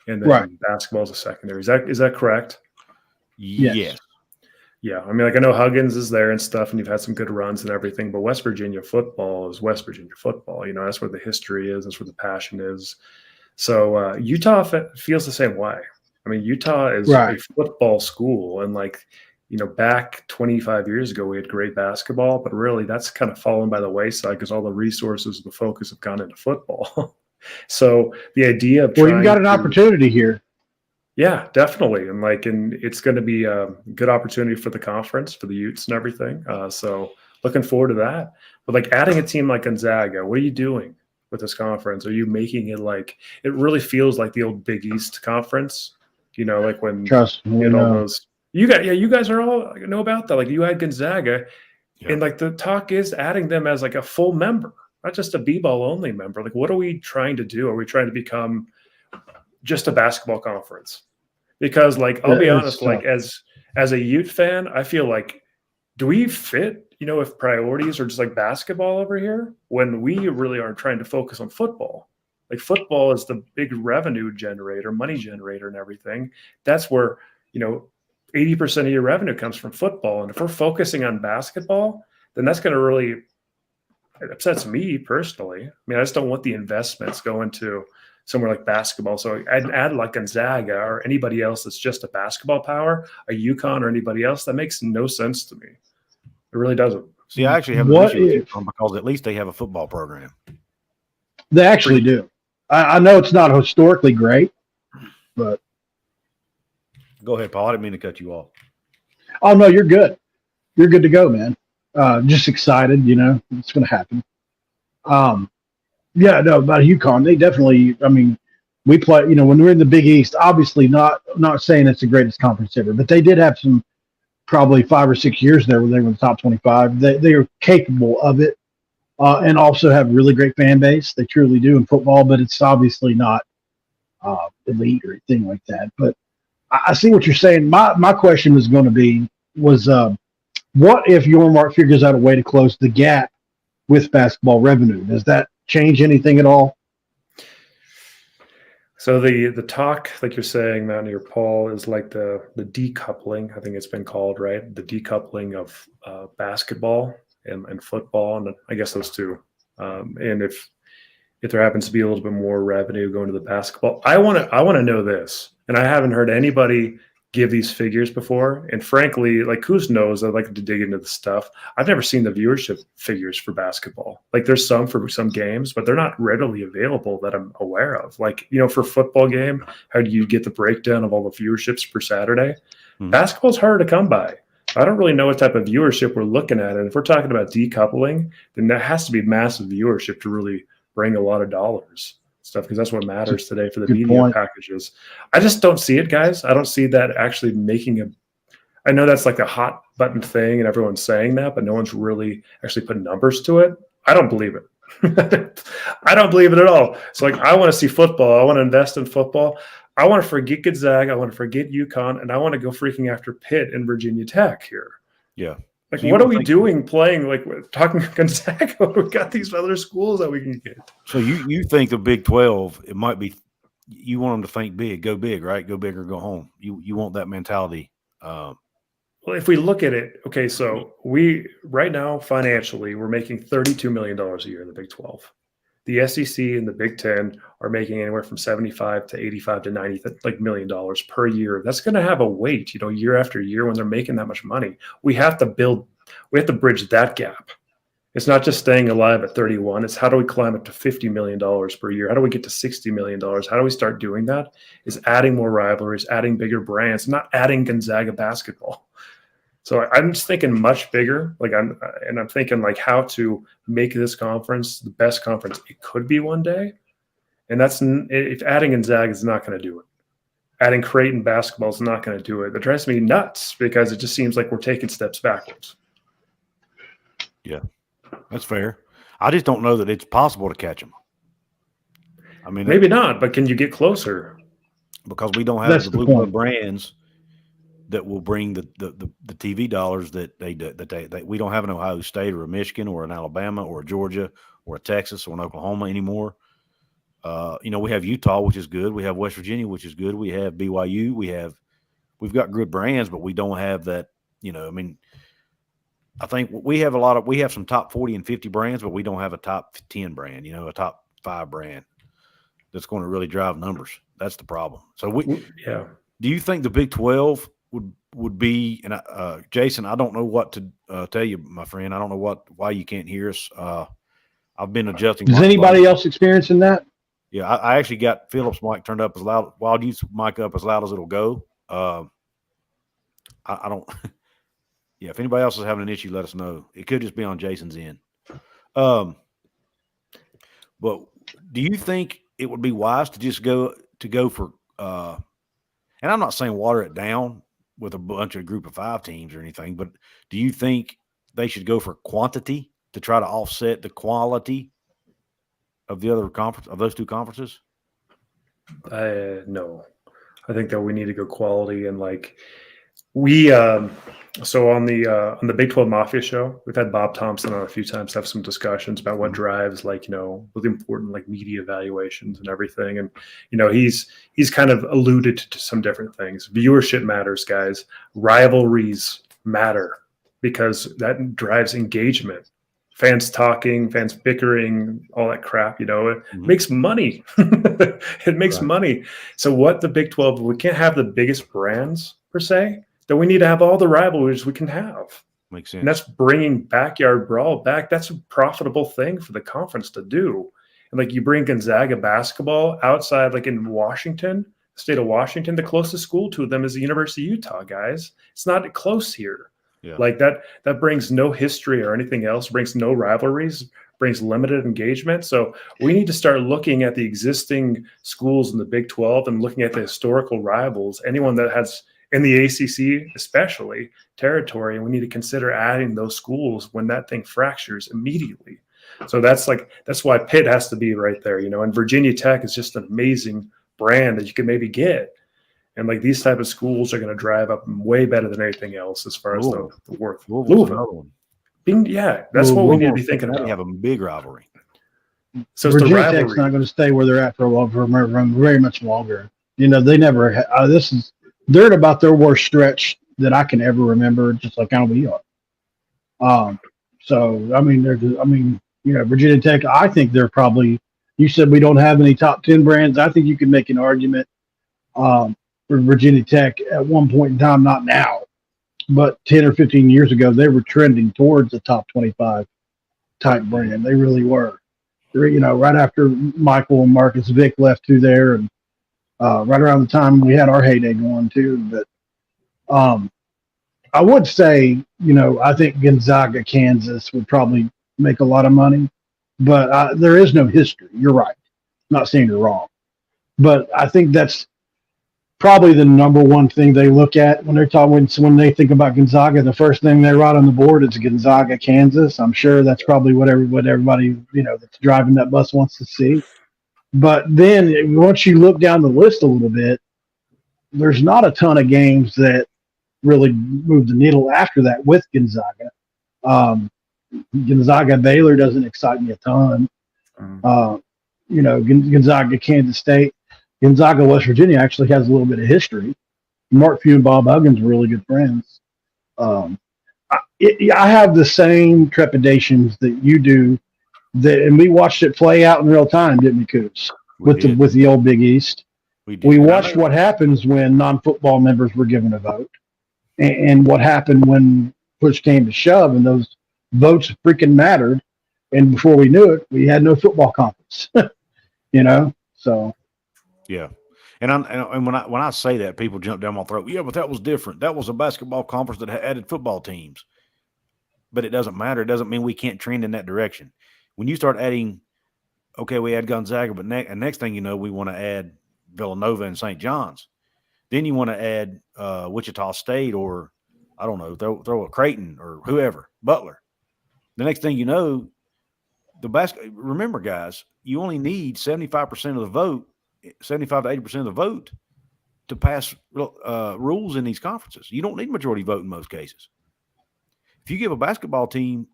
and then basketball is a secondary. Is that correct? Yes. Yeah, I mean, like, I know Huggins is there and stuff, and you've had some good runs and everything, but West Virginia football is West Virginia football. You know, that's where the history is. That's where the passion is. So Utah feels the same way. I mean, Utah is a football school, and like, you know, back 25 years ago, we had great basketball, but really that's kind of fallen by the wayside because all the resources, the focus have gone into football. So the idea of you've got an opportunity here. Yeah, definitely. And it's going to be a good opportunity for the conference, for the Utes and everything. So looking forward to that. But like, adding a team like Gonzaga, what are you doing with this conference? Are you making it like, it really feels like the old Big East conference, you know, like when Trust me, all those, you guys are all know about that. Like, you had Gonzaga, and like the talk is adding them as like a full member, not just a B-ball only member. Like, what are we trying to do? Are we trying to become just a basketball conference? Because, like, I'll be honest, like, as a Ute fan, I feel like, do we fit, you know, if priorities are just like basketball over here, when we really aren't trying to focus on football? Like, football is the big revenue generator, money generator and everything. That's where, you know, 80% of your revenue comes from football. And if we're focusing on basketball, then that's going to really, it upsets me personally. I mean, I just don't want the investments going to somewhere like basketball. So I'd add like Gonzaga or anybody else that's just a basketball power, a UConn or anybody else. That makes no sense to me. It really doesn't. See, I actually have an issue with UConn because at least they have a football program. They actually do. I know it's not historically great, but. Go ahead, Paul. I didn't mean to cut you off. Oh, no, you're good. You're good to go, man. Just excited, you know, it's going to happen. Yeah, no, about UConn, they definitely, I mean, we play, you know, when we're in the Big East, obviously not saying it's the greatest conference ever, but they did have some probably 5 or 6 years there where they were in the top 25. They are capable of it, and also have a really great fan base. They truly do in football, but it's obviously not elite or anything like that. But I see what you're saying. My question was going to be, what if Yormark figures out a way to close the gap with basketball revenue? Does that change anything at all? So the talk, like you're saying, Mountaineer Paul, is like the decoupling, I think it's been called, right? The decoupling of basketball and football, and I guess those two. And if there happens to be a little bit more revenue going to the basketball, I want to know this, and I haven't heard anybody give these figures before. And frankly, like, Couz knows I like to dig into the stuff. I've never seen the viewership figures for basketball. Like, there's some for some games, but they're not readily available that I'm aware of. Like, you know, for a football game, how do you get the breakdown of all the viewerships per Saturday? Mm-hmm. Basketball's harder to come by. I don't really know what type of viewership we're looking at. And if we're talking about decoupling, then there has to be massive viewership to really bring a lot of dollars. Stuff, because that's what matters today for the media packages. I just don't see it, guys. I don't see that actually making I know that's like a hot button thing and everyone's saying that, but no one's really actually put numbers to it. I don't believe it. I don't believe it at all. So, like, I want to see football. I want to invest in football. I want to forget Gonzaga. I want to forget UConn, and I want to go freaking after Pitt and Virginia Tech here. Yeah. Like, so what are we doing playing, like, talking Gonzaga? We've got these other schools that we can get. So you think the Big 12, it might be you want them to think big, go big, right? Go big or go home. You want that mentality. Well, if we look at it, okay, so we right now financially we're making $32 million a year in the Big 12. The SEC and the Big 10 are making anywhere from 75 to 85 to 90 like $1 million per year. That's going to have a weight, year after year when they're making that much money. We have to bridge that gap. It's not just staying alive at 31. It's how do we climb up to $50 million per year? How do we get to $60 million? How do we start doing that? Is adding more rivalries, adding bigger brands, not adding Gonzaga basketball. So I'm just thinking much bigger. I'm thinking like how to make this conference the best conference it could be one day. And if adding Gonzaga is not going to do it. Adding Creighton basketball is not going to do it. It drives me nuts because it just seems like we're taking steps backwards. Yeah. That's fair. I just don't know that it's possible to catch them. I mean, maybe not, but can you get closer? Because we don't have the blue blood brands that will bring the TV dollars that we don't have an Ohio State or a Michigan or an Alabama or a Georgia or a Texas or an Oklahoma anymore. We have Utah, which is good. We have West Virginia, which is good. We have BYU. We've got good brands, but we don't have that. I think we have some top 40 and 50 brands, but we don't have a top 10 brand, a top 5 brand that's going to really drive numbers. That's the problem. So do you think the Big 12 would be, and Jason, I don't know what to tell you, my friend. I don't know why you can't hear us. I've been adjusting. Is anybody else experiencing that? Yeah, I actually got Philip's mic turned up as loud, WildUte's mic up as loud as it'll go. I don't. Yeah, if anybody else is having an issue, let us know. It could just be on Jason's end. But do you think it would be wise to just go for and I'm not saying water it down with a bunch of group of 5 teams or anything, but do you think they should go for quantity to try to offset the quality of the other conference, of those 2 conferences? No. I think that we need to go quality and so on the Big 12 Mafia show, we've had Bob Thompson on a few times to have some discussions about what drives with important media evaluations and everything. And he's kind of alluded to some different things. Viewership matters, guys. Rivalries matter because that drives engagement. Fans talking, fans bickering, all that crap, it makes money. It makes money. So what the Big 12, we can't have the biggest brands per se. Then we need to have all the rivalries we can have. Makes sense. And that's bringing backyard brawl back. That's a profitable thing for the conference to do. And you bring Gonzaga basketball outside, in Washington, the state of Washington, the closest school to them is the University of Utah, guys. It's not close here. Yeah. That brings no history or anything else, brings no rivalries, brings limited engagement. So we need to start looking at the existing schools in the Big 12 and looking at the historical rivals, anyone that has in the ACC, especially territory, and we need to consider adding those schools when that thing fractures immediately. So that's why Pitt has to be right there, and Virginia Tech is just an amazing brand that you can maybe get. And these type of schools are going to drive up way better than anything else as far as the worth. Louisville. That's what we need to be thinking about. They have a big rivalry. So Virginia Tech's not going to stay where they're at for very much longer. They never. They're at about their worst stretch that I can ever remember, just like how we are. Virginia Tech, I think they're probably, you said we don't have any top 10 brands. I think you could make an argument for Virginia Tech at one point in time, not now, but 10 or 15 years ago, they were trending towards the top 25 type brand. They really were. Right after Michael and Marcus Vick left through there, and right around the time we had our heyday going too. But I would say, I think Gonzaga, Kansas would probably make a lot of money, but there is no history. You're right. I'm not saying you're wrong, but I think that's probably the number one thing they look at when they're talking. When they think about Gonzaga, the first thing they write on the board is Gonzaga, Kansas. I'm sure that's probably what everybody that's driving that bus wants to see. But then once you look down the list a little bit, there's not a ton of games that really move the needle after that with Gonzaga. Gonzaga Baylor doesn't excite me a ton. Gonzaga Kansas State. Gonzaga, West Virginia actually has a little bit of history. Mark Few and Bob Huggins were really good friends. I have the same trepidations that you do. And we watched it play out in real time, didn't we, Couz? With the old Big East. We watched what happens when non-football members were given a vote, and what happened when push came to shove, and those votes freaking mattered. And before we knew it, we had no football conference. So yeah. And when I say that, people jump down my throat. Yeah, but that was different. That was a basketball conference that added football teams. But it doesn't matter. It doesn't mean we can't trend in that direction. When you start adding, okay, we add Gonzaga, but next thing you know, we want to add Villanova and St. John's. Then you want to add Wichita State, or I don't know, throw a Creighton or whoever, Butler. The next thing you know, remember, guys, you only need 75% of the vote, 75 to 80% of the vote to pass rules in these conferences. You don't need majority vote in most cases. If you give a basketball team,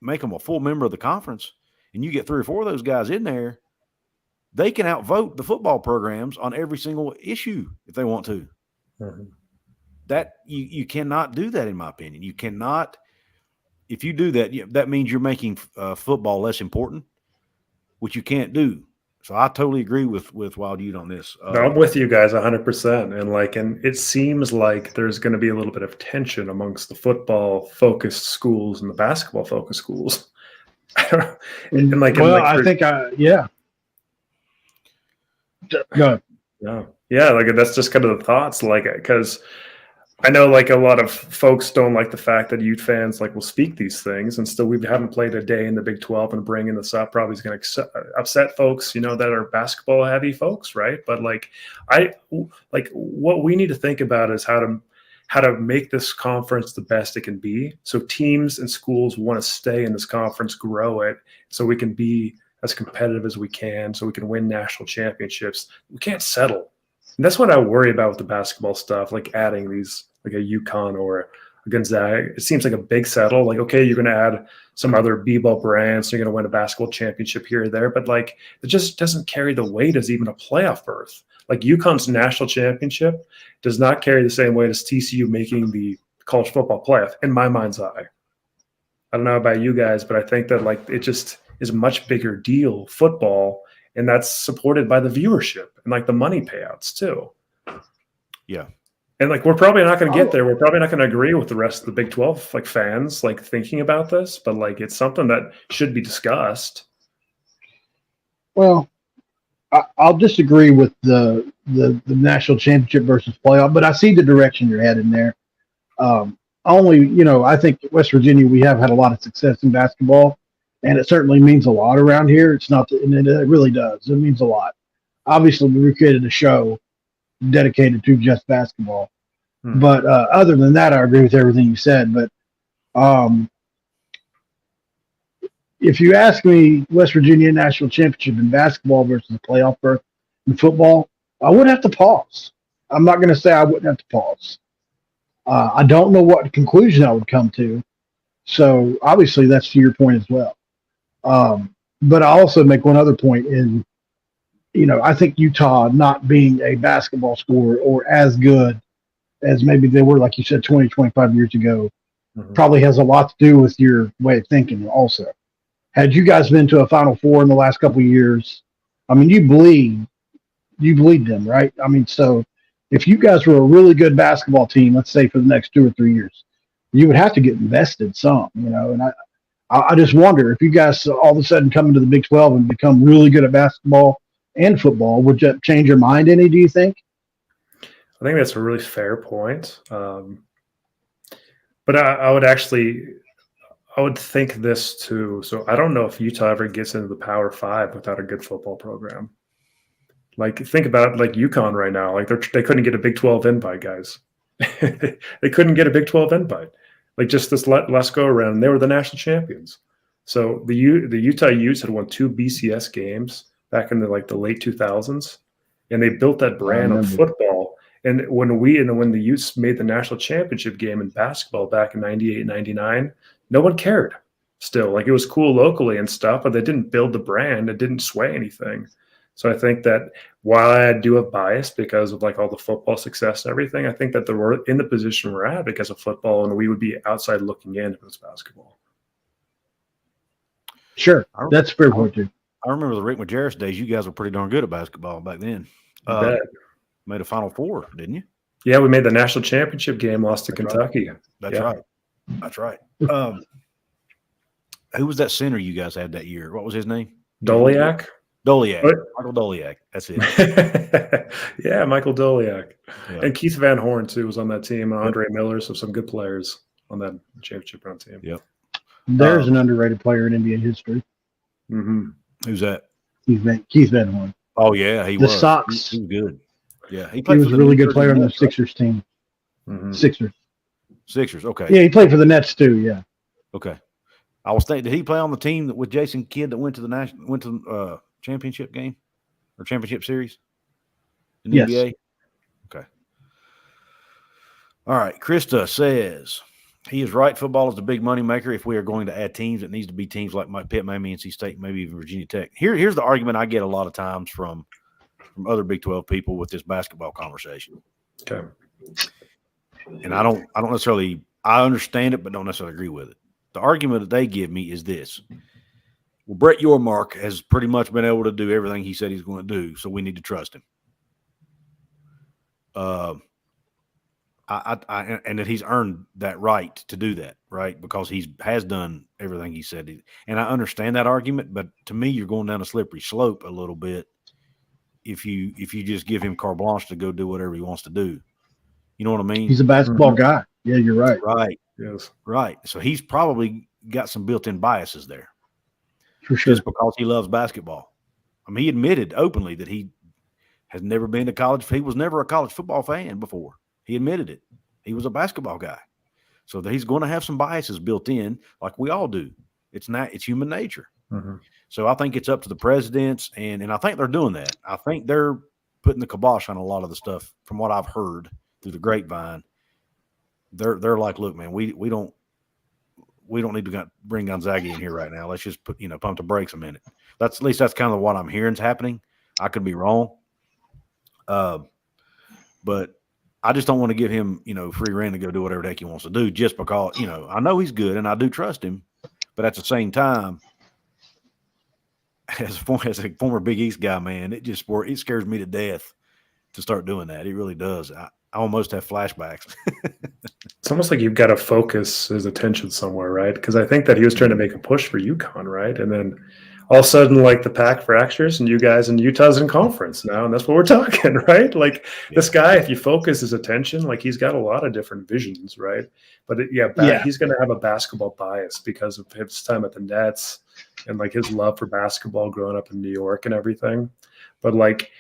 make them a full member of the conference, and you get 3 or 4 of those guys in there, they can outvote the football programs on every single issue if they want to. Mm-hmm. That you cannot do that, in my opinion. You cannot. If you do that, that means you're making football less important, which you can't do. So I totally agree with WildUte on this. No, I'm with you guys 100%. And it seems like there's going to be a little bit of tension amongst the football-focused schools and the basketball-focused schools. I don't know. Yeah. Go ahead. Yeah. That's just kind of the thoughts. Because I know a lot of folks don't like the fact that Ute fans will speak these things, and still we haven't played a day in the Big 12, and bringing this up probably is going to upset folks, that are basketball heavy folks, right? But what we need to think about is how to make this conference the best it can be, so teams and schools want to stay in this conference, grow it, so we can be as competitive as we can, so we can win national championships. We can't settle. And that's what I worry about with the basketball stuff, adding these, a UConn or a Gonzaga. It seems like a big settle. Okay, you're going to add some other b-ball brands, so you're going to win a basketball championship here or there, but it just doesn't carry the weight as even a playoff berth. UConn's national championship does not carry the same weight as TCU making the college football playoff, in my mind's eye. I don't know about you guys, but I think that it just is a much bigger deal, football, and that's supported by the viewership and the money payouts too. Yeah. And we're probably not going to get there. We're probably not going to agree with the rest of the Big 12 fans thinking about this, but it's something that should be discussed. Well, I'll disagree with the national championship versus playoff, but I see the direction you're heading there. I think West Virginia, we have had a lot of success in basketball, and it certainly means a lot around here. It's not, and it really does. It means a lot. Obviously, we created a show dedicated to just basketball. But other than that, I agree with everything you said. But if you ask me, West Virginia national championship in basketball versus a playoff berth in football, I would have to pause. I'm not going to say I wouldn't have to pause. I don't know what conclusion I would come to. So obviously that's to your point as well. But I also make one other point I think Utah not being a basketball school or as good as maybe they were, like you said, 20, 25 years ago, probably has a lot to do with your way of thinking also. Had you guys been to a Final Four in the last couple of years, you bleed them, right? So if you guys were a really good basketball team, let's say for the next 2 or 3 years, you would have to get invested some, and I just wonder if you guys all of a sudden come into the Big 12 and become really good at basketball and football, would that change your mind any, do you think? I think that's a really fair point. But I would think this too. So I don't know if Utah ever gets into the Power 5 without a good football program. Think about UConn right now. They couldn't get a Big 12 invite, guys. They couldn't get a Big 12 invite. Just this last go around, they were the national champions. So the Utah Utes had won 2 BCS games back in the late 2000s, and they built that brand on football. And when the Utes made the national championship game in basketball back in 98, 99, no one cared still. It was cool locally and stuff, but they didn't build the brand. It didn't sway anything. So I think that while I do have bias because of like all the football success and everything, I think that we're in the position we're at because of football, and we would be outside looking in if it was basketball. Sure, that's fair point too. I remember the Rick Majerus days. You guys were pretty darn good at basketball back then. You bet. Made a Final Four, didn't you? Yeah, we made the national championship game, lost to Kentucky. Right. That's right. Who was that center you guys had that year? What was his name? Doliak. Michael Doliak. That's it. Yeah, Michael Doliak. Yeah. And Keith Van Horn, too, was on that team. And Andre Miller, so some good players on that championship round team. Yep. There's an underrated player in NBA history. Mm-hmm. Who's that? Keith Van Horn. Oh, yeah, he was. The Sox. He was good. Yeah, he was a really good player on the Sixers team. Mm-hmm. Sixers, okay. Yeah, he played for the Nets, too, yeah. Okay. I was thinking, did he play on the team with Jason Kidd that went to the championship game or championship series in the NBA? Okay. All right. Krista says he is right. Football is the big money maker. If we are going to add teams, it needs to be teams like Pitt, Miami, NC State, maybe even Virginia Tech. Here's the argument I get a lot of times from other Big 12 people with this basketball conversation. Okay. And I don't necessarily – I understand it, but don't necessarily agree with it. The argument that they give me is this. Well, Brett Yormark has pretty much been able to do everything he said he's going to do, so we need to trust him. And that he's earned that right to do that, right? Because he has done everything he said. And I understand that argument, but to me, you're going down a slippery slope a little bit if you just give him carte blanche to go do whatever he wants to do. You know what I mean? He's a basketball guy. Yeah, you're right. Right. Yes. Right. So he's probably got some built-in biases there. For sure. Just because he loves basketball. I mean, he admitted openly that he has never been to college. He was never a college football fan before. He admitted it. He was a basketball guy. So that he's going to have some biases built in, like we all do. It's human nature. Mm-hmm. So I think it's up to the presidents, and I think they're doing that. I think they're putting the kibosh on a lot of the stuff from what I've heard through the grapevine. They're like, look, man, we don't need to bring Gonzaga in here right now. Let's just pump the brakes a minute. At least that's kind of what I'm hearing is happening. I could be wrong. But I just don't want to give him, free rein to go do whatever the heck he wants to do just because, I know he's good and I do trust him. But at the same time, as a former Big East guy, man, it scares me to death to start doing that. It really does. I almost have flashbacks. It's almost like you've got to focus his attention somewhere, right? Because I think that he was trying to make a push for UConn, right? And then all of a sudden, like the pack fractures and you guys in Utah's in conference now, and that's what we're talking, right? Like this guy, if you focus his attention, like he's got a lot of different visions, right? But he's going to have a basketball bias because of his time at the Nets and like his love for basketball growing up in New York and everything. But like,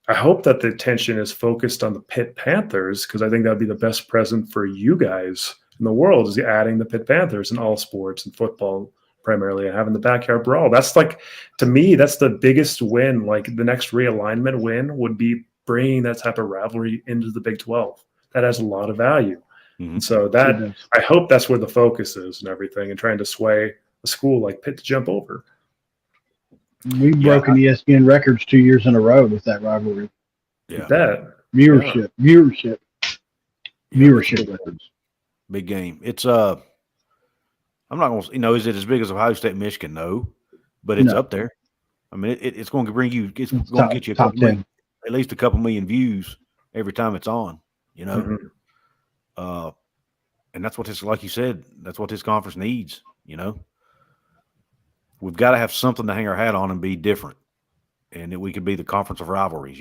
I hope that the attention is focused on the Pitt Panthers because I think that would be the best present for you guys in the world is adding the Pitt Panthers in all sports and football primarily and having the backyard brawl. That's like, to me, that's the biggest win. Like the next realignment win would be bringing that type of rivalry into the Big 12. That has a lot of value. Mm-hmm. And so I hope that's where the focus is and everything and trying to sway a school like Pitt to jump over. We've broken ESPN records 2 years in a row with that rivalry. Yeah. Viewership records. Big game. It's I'm not going to, is it as big as Ohio State, Michigan? No, but it's up there. I mean, it's going to bring you, it's going to get you at least a couple million views every time it's on, Mm-hmm. And that's what like you said, that's what this conference needs, We've got to have something to hang our hat on and be different. And we could be the conference of rivalries,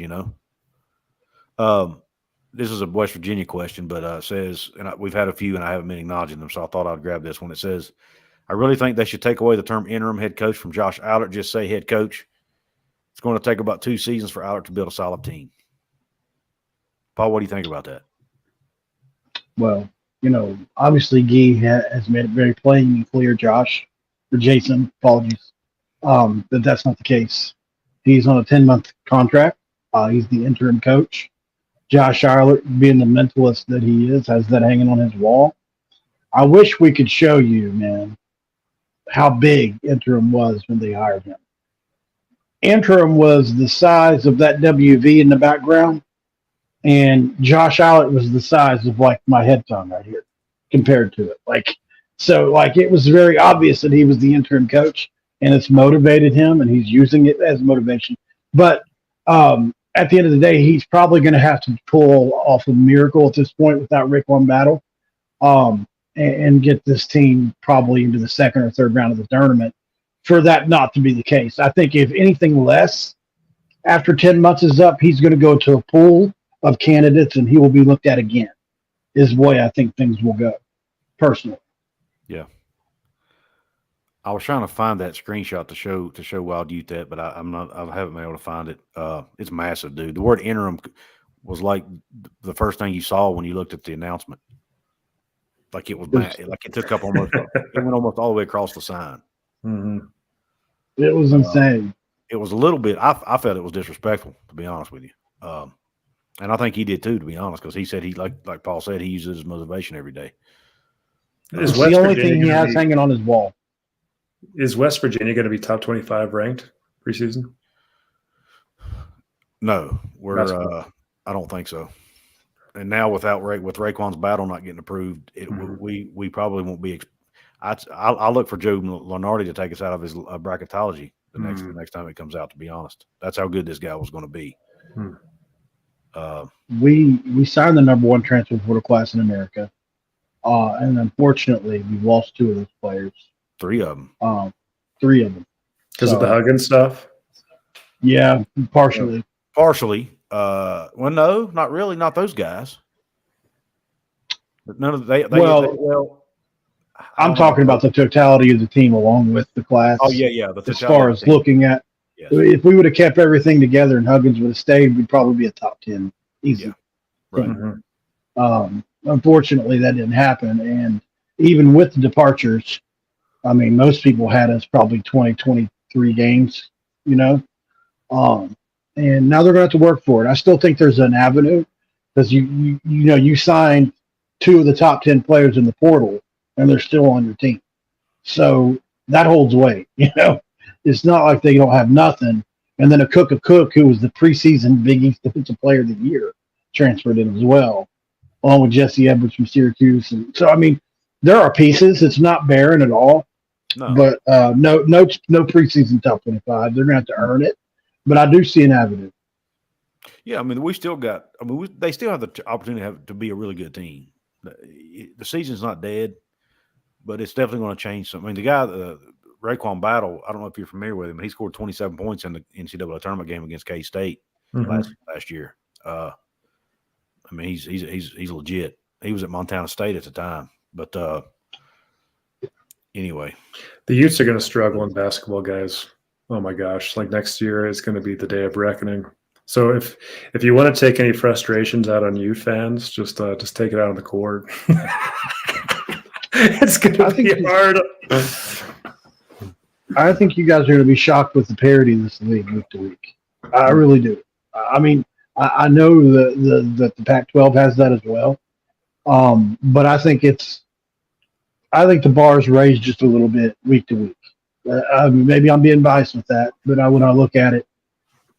This is a West Virginia question, but it says, and we've had a few and I haven't been acknowledging them, so I thought I'd grab this one. It says, I really think they should take away the term interim head coach from Josh Allert. Just say head coach. It's going to take about 2 seasons for Allert to build a solid team. Paul, what do you think about that? Well, obviously Guy has made it very plain and clear, Jason, apologies, that that's not the case. He's on a 10-month contract. He's the interim coach. Josh Allert, being the mentalist that he is, has that hanging on his wall. I wish we could show you, man, how big interim was when they hired him. interim was the size of that WV in the background, and Josh Allen was the size of like my headphone right here compared to it. Like it was very obvious that he was the interim coach, and it's motivated him, and he's using it as motivation. But at the end of the day, he's probably going to have to pull off a miracle at this point without Raequan Battle, and get this team probably into the second or third round of the tournament for that not to be the case. I think if anything less, after 10 months is up, he's going to go to a pool of candidates and he will be looked at again, is the way I think things will go, personally. Yeah. I was trying to find that screenshot to show WildUte that, but I haven't been able to find it. It's massive, dude. The word interim was like the first thing you saw when you looked at the announcement. Like it was like it took up almost it went almost all the way across the sign. Mm-hmm. It was insane. It was a little bit. I felt it was disrespectful, to be honest with you, and I think he did too, to be honest, because he said he like Paul said he uses his motivation every day. It's the only thing he has hanging on his wall. Is West Virginia going to be top 25 ranked preseason? No, I don't think so. And now with Raequan's battle not getting approved, we probably won't be. I'll look for Joe Lenardi to take us out of his bracketology the next time it comes out. To be honest, that's how good this guy was going to be. We signed the number one transfer portal class in America, and unfortunately, we lost two of those players. Three of them. Because of the Huggins stuff. Yeah, partially. Partially. Well, no, not really. Not those guys. None of I'm talking about the totality of the team along with the class. Oh yeah. As far as looking at, if we would have kept everything together and Huggins would have stayed, we'd probably be a top 10 easy. Yeah. Right. Mm-hmm. Unfortunately, that didn't happen, and even with the departures, I mean, most people had us probably 20, 23 games, and now they're going to have to work for it. I still think there's an avenue because you signed two of the top 10 players in the portal and they're still on your team. So that holds weight, It's not like they don't have nothing. And then a Cook, who was the preseason Big East Defensive Player of the Year, transferred in as well, along with Jesse Edwards from Syracuse. And so, I mean, there are pieces. It's not barren at all. No. But no preseason top 25. They're going to have to earn it. But I do see an avenue. Yeah, I mean, they still have the opportunity to be a really good team. The season's not dead, but it's definitely going to change something. I mean, the guy, Raequan Battle, I don't know if you're familiar with him, but he scored 27 points in the NCAA tournament game against K-State last year. I mean, he's legit. He was at Montana State at the time, but anyway, the Utes are going to struggle in basketball, guys. Oh my gosh! Like next year is going to be the day of reckoning. So if you want to take any frustrations out on Ute fans, just take it out on the court. It's going to be hard. I think you guys are going to be shocked with the parity in this league week to week. I really do. I mean, I know that the Pac-12 has that as well, but I think the bar is raised just a little bit week to week. Maybe I'm being biased with that, but when I look at it,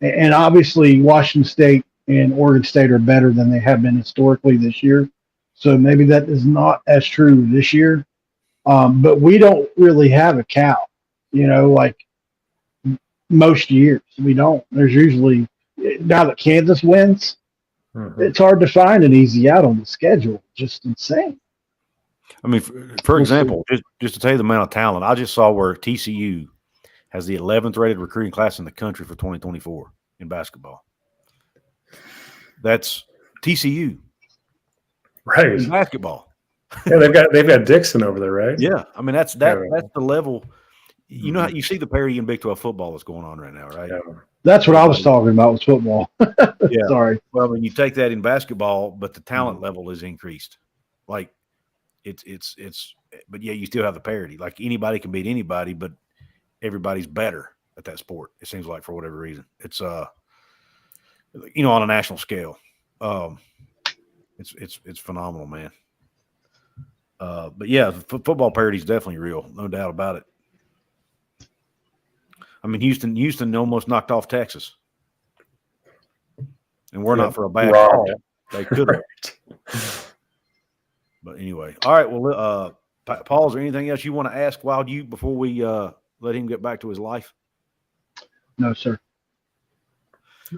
and obviously Washington State and Oregon State are better than they have been historically this year, so maybe that is not as true this year. But we don't really have a cow, like most years. We don't. There's usually, now that Kansas wins, it's hard to find an easy out on the schedule. Just insane. I mean, for example, just to tell you the amount of talent, I just saw where TCU has the 11th rated recruiting class in the country for 2024 in basketball. That's TCU, right? In basketball. Yeah, they've got Dixon over there, right? Yeah, I mean that's the level. You know how you see the parity in Big 12 football that's going on right now, right? Yeah. That's what I was talking about with football. Yeah. Sorry. Well, I mean, you take that in basketball, but the talent level is increased. Like it's but yeah, you still have the parity. Like anybody can beat anybody, but everybody's better at that sport. It seems like for whatever reason, it's on a national scale. It's phenomenal, man. But yeah, football parity is definitely real, no doubt about it. I mean, Houston almost knocked off Texas, and we're Yeah, not for a bad robbed. call. They could have. But anyway, all right. Well, Paul, is there anything else you want to ask WildUte before we let him get back to his life? No, sir.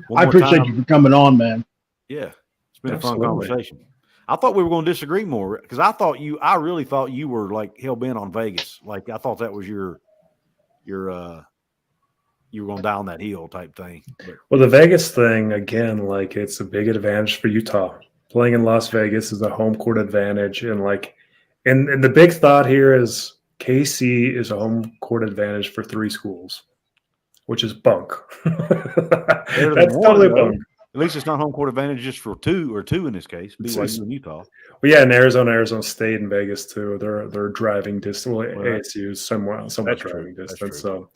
One I more appreciate time. you for coming on, man. Yeah, it's been Absolutely. a fun conversation. I thought we were going to disagree more because I really thought you were like hell bent on Vegas. Like I thought that was your you were going down that hill type thing. But, Well, the Vegas thing, again, like it's a big advantage for Utah. Playing in Las Vegas is a home court advantage. And and the big thought here is KC is a home court advantage for 3 schools, which is bunk. Better than That's one, totally though. bunk. At least it's not home court advantage just for two in this case, BYU and Utah. Well, yeah, in Arizona State, and Vegas too. They're driving distance. Well, ASU is somewhat driving distance. So,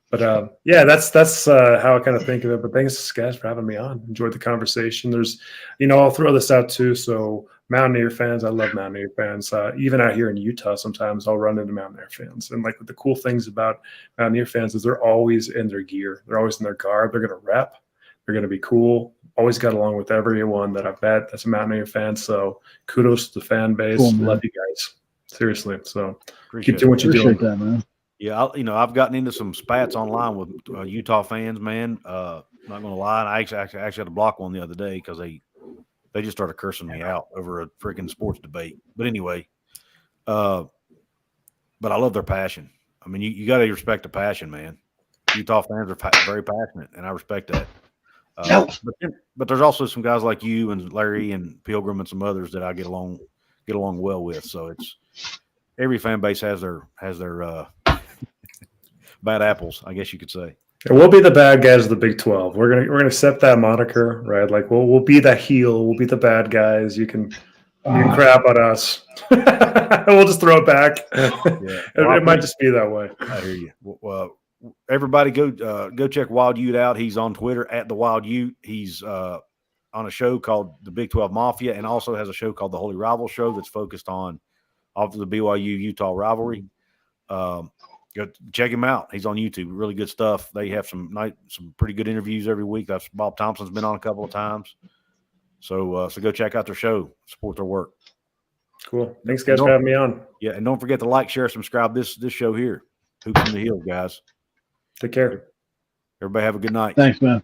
but yeah, that's how I kind of think of it. But thanks, guys, for having me on. Enjoyed the conversation. There's, I'll throw this out too. So, Mountaineer fans, I love Mountaineer fans. Even out here in Utah, sometimes I'll run into Mountaineer fans. And like the cool things about Mountaineer fans is they're always in their gear. They're always in their garb. They're going to rep. They're going to be cool. Always got along with everyone that I've met that's a Mountaineer fan. So kudos to the fan base. Cool, love you guys. Seriously. So Appreciate keep doing what you're doing. Appreciate that, man. Yeah, I've gotten into some spats online with Utah fans, man. Not gonna lie, I actually had to block one the other day because they just started cursing me out over a freaking sports debate. But anyway, but I love their passion. I mean, you got to respect the passion, man. Utah fans are very passionate, and I respect that. But there's also some guys like you and Larry and Pilgrim and some others that I get along well with. So it's every fan base has their bad apples, I guess you could say. And we'll be the bad guys of the Big 12. We're gonna accept that moniker, right? Like we'll be the heel. We'll be the bad guys. You can crap on us. We'll just throw it back. Yeah. It might just be that way. I hear you. Well, everybody go check WildUte out. He's on Twitter at the WildUte. He's on a show called the Big 12 Mafia, and also has a show called the Holy Rival Show that's focused on the BYU Utah rivalry. Go check him out. He's on YouTube. Really good stuff. They have some pretty good interviews every week. That's Bob Thompson's been on a couple of times. So go check out their show. Support their work. Cool. Thanks, guys, for having me on. Yeah, and don't forget to like, share, subscribe this show here. Hoops in the Hill, guys. Take care. Everybody have a good night. Thanks, man.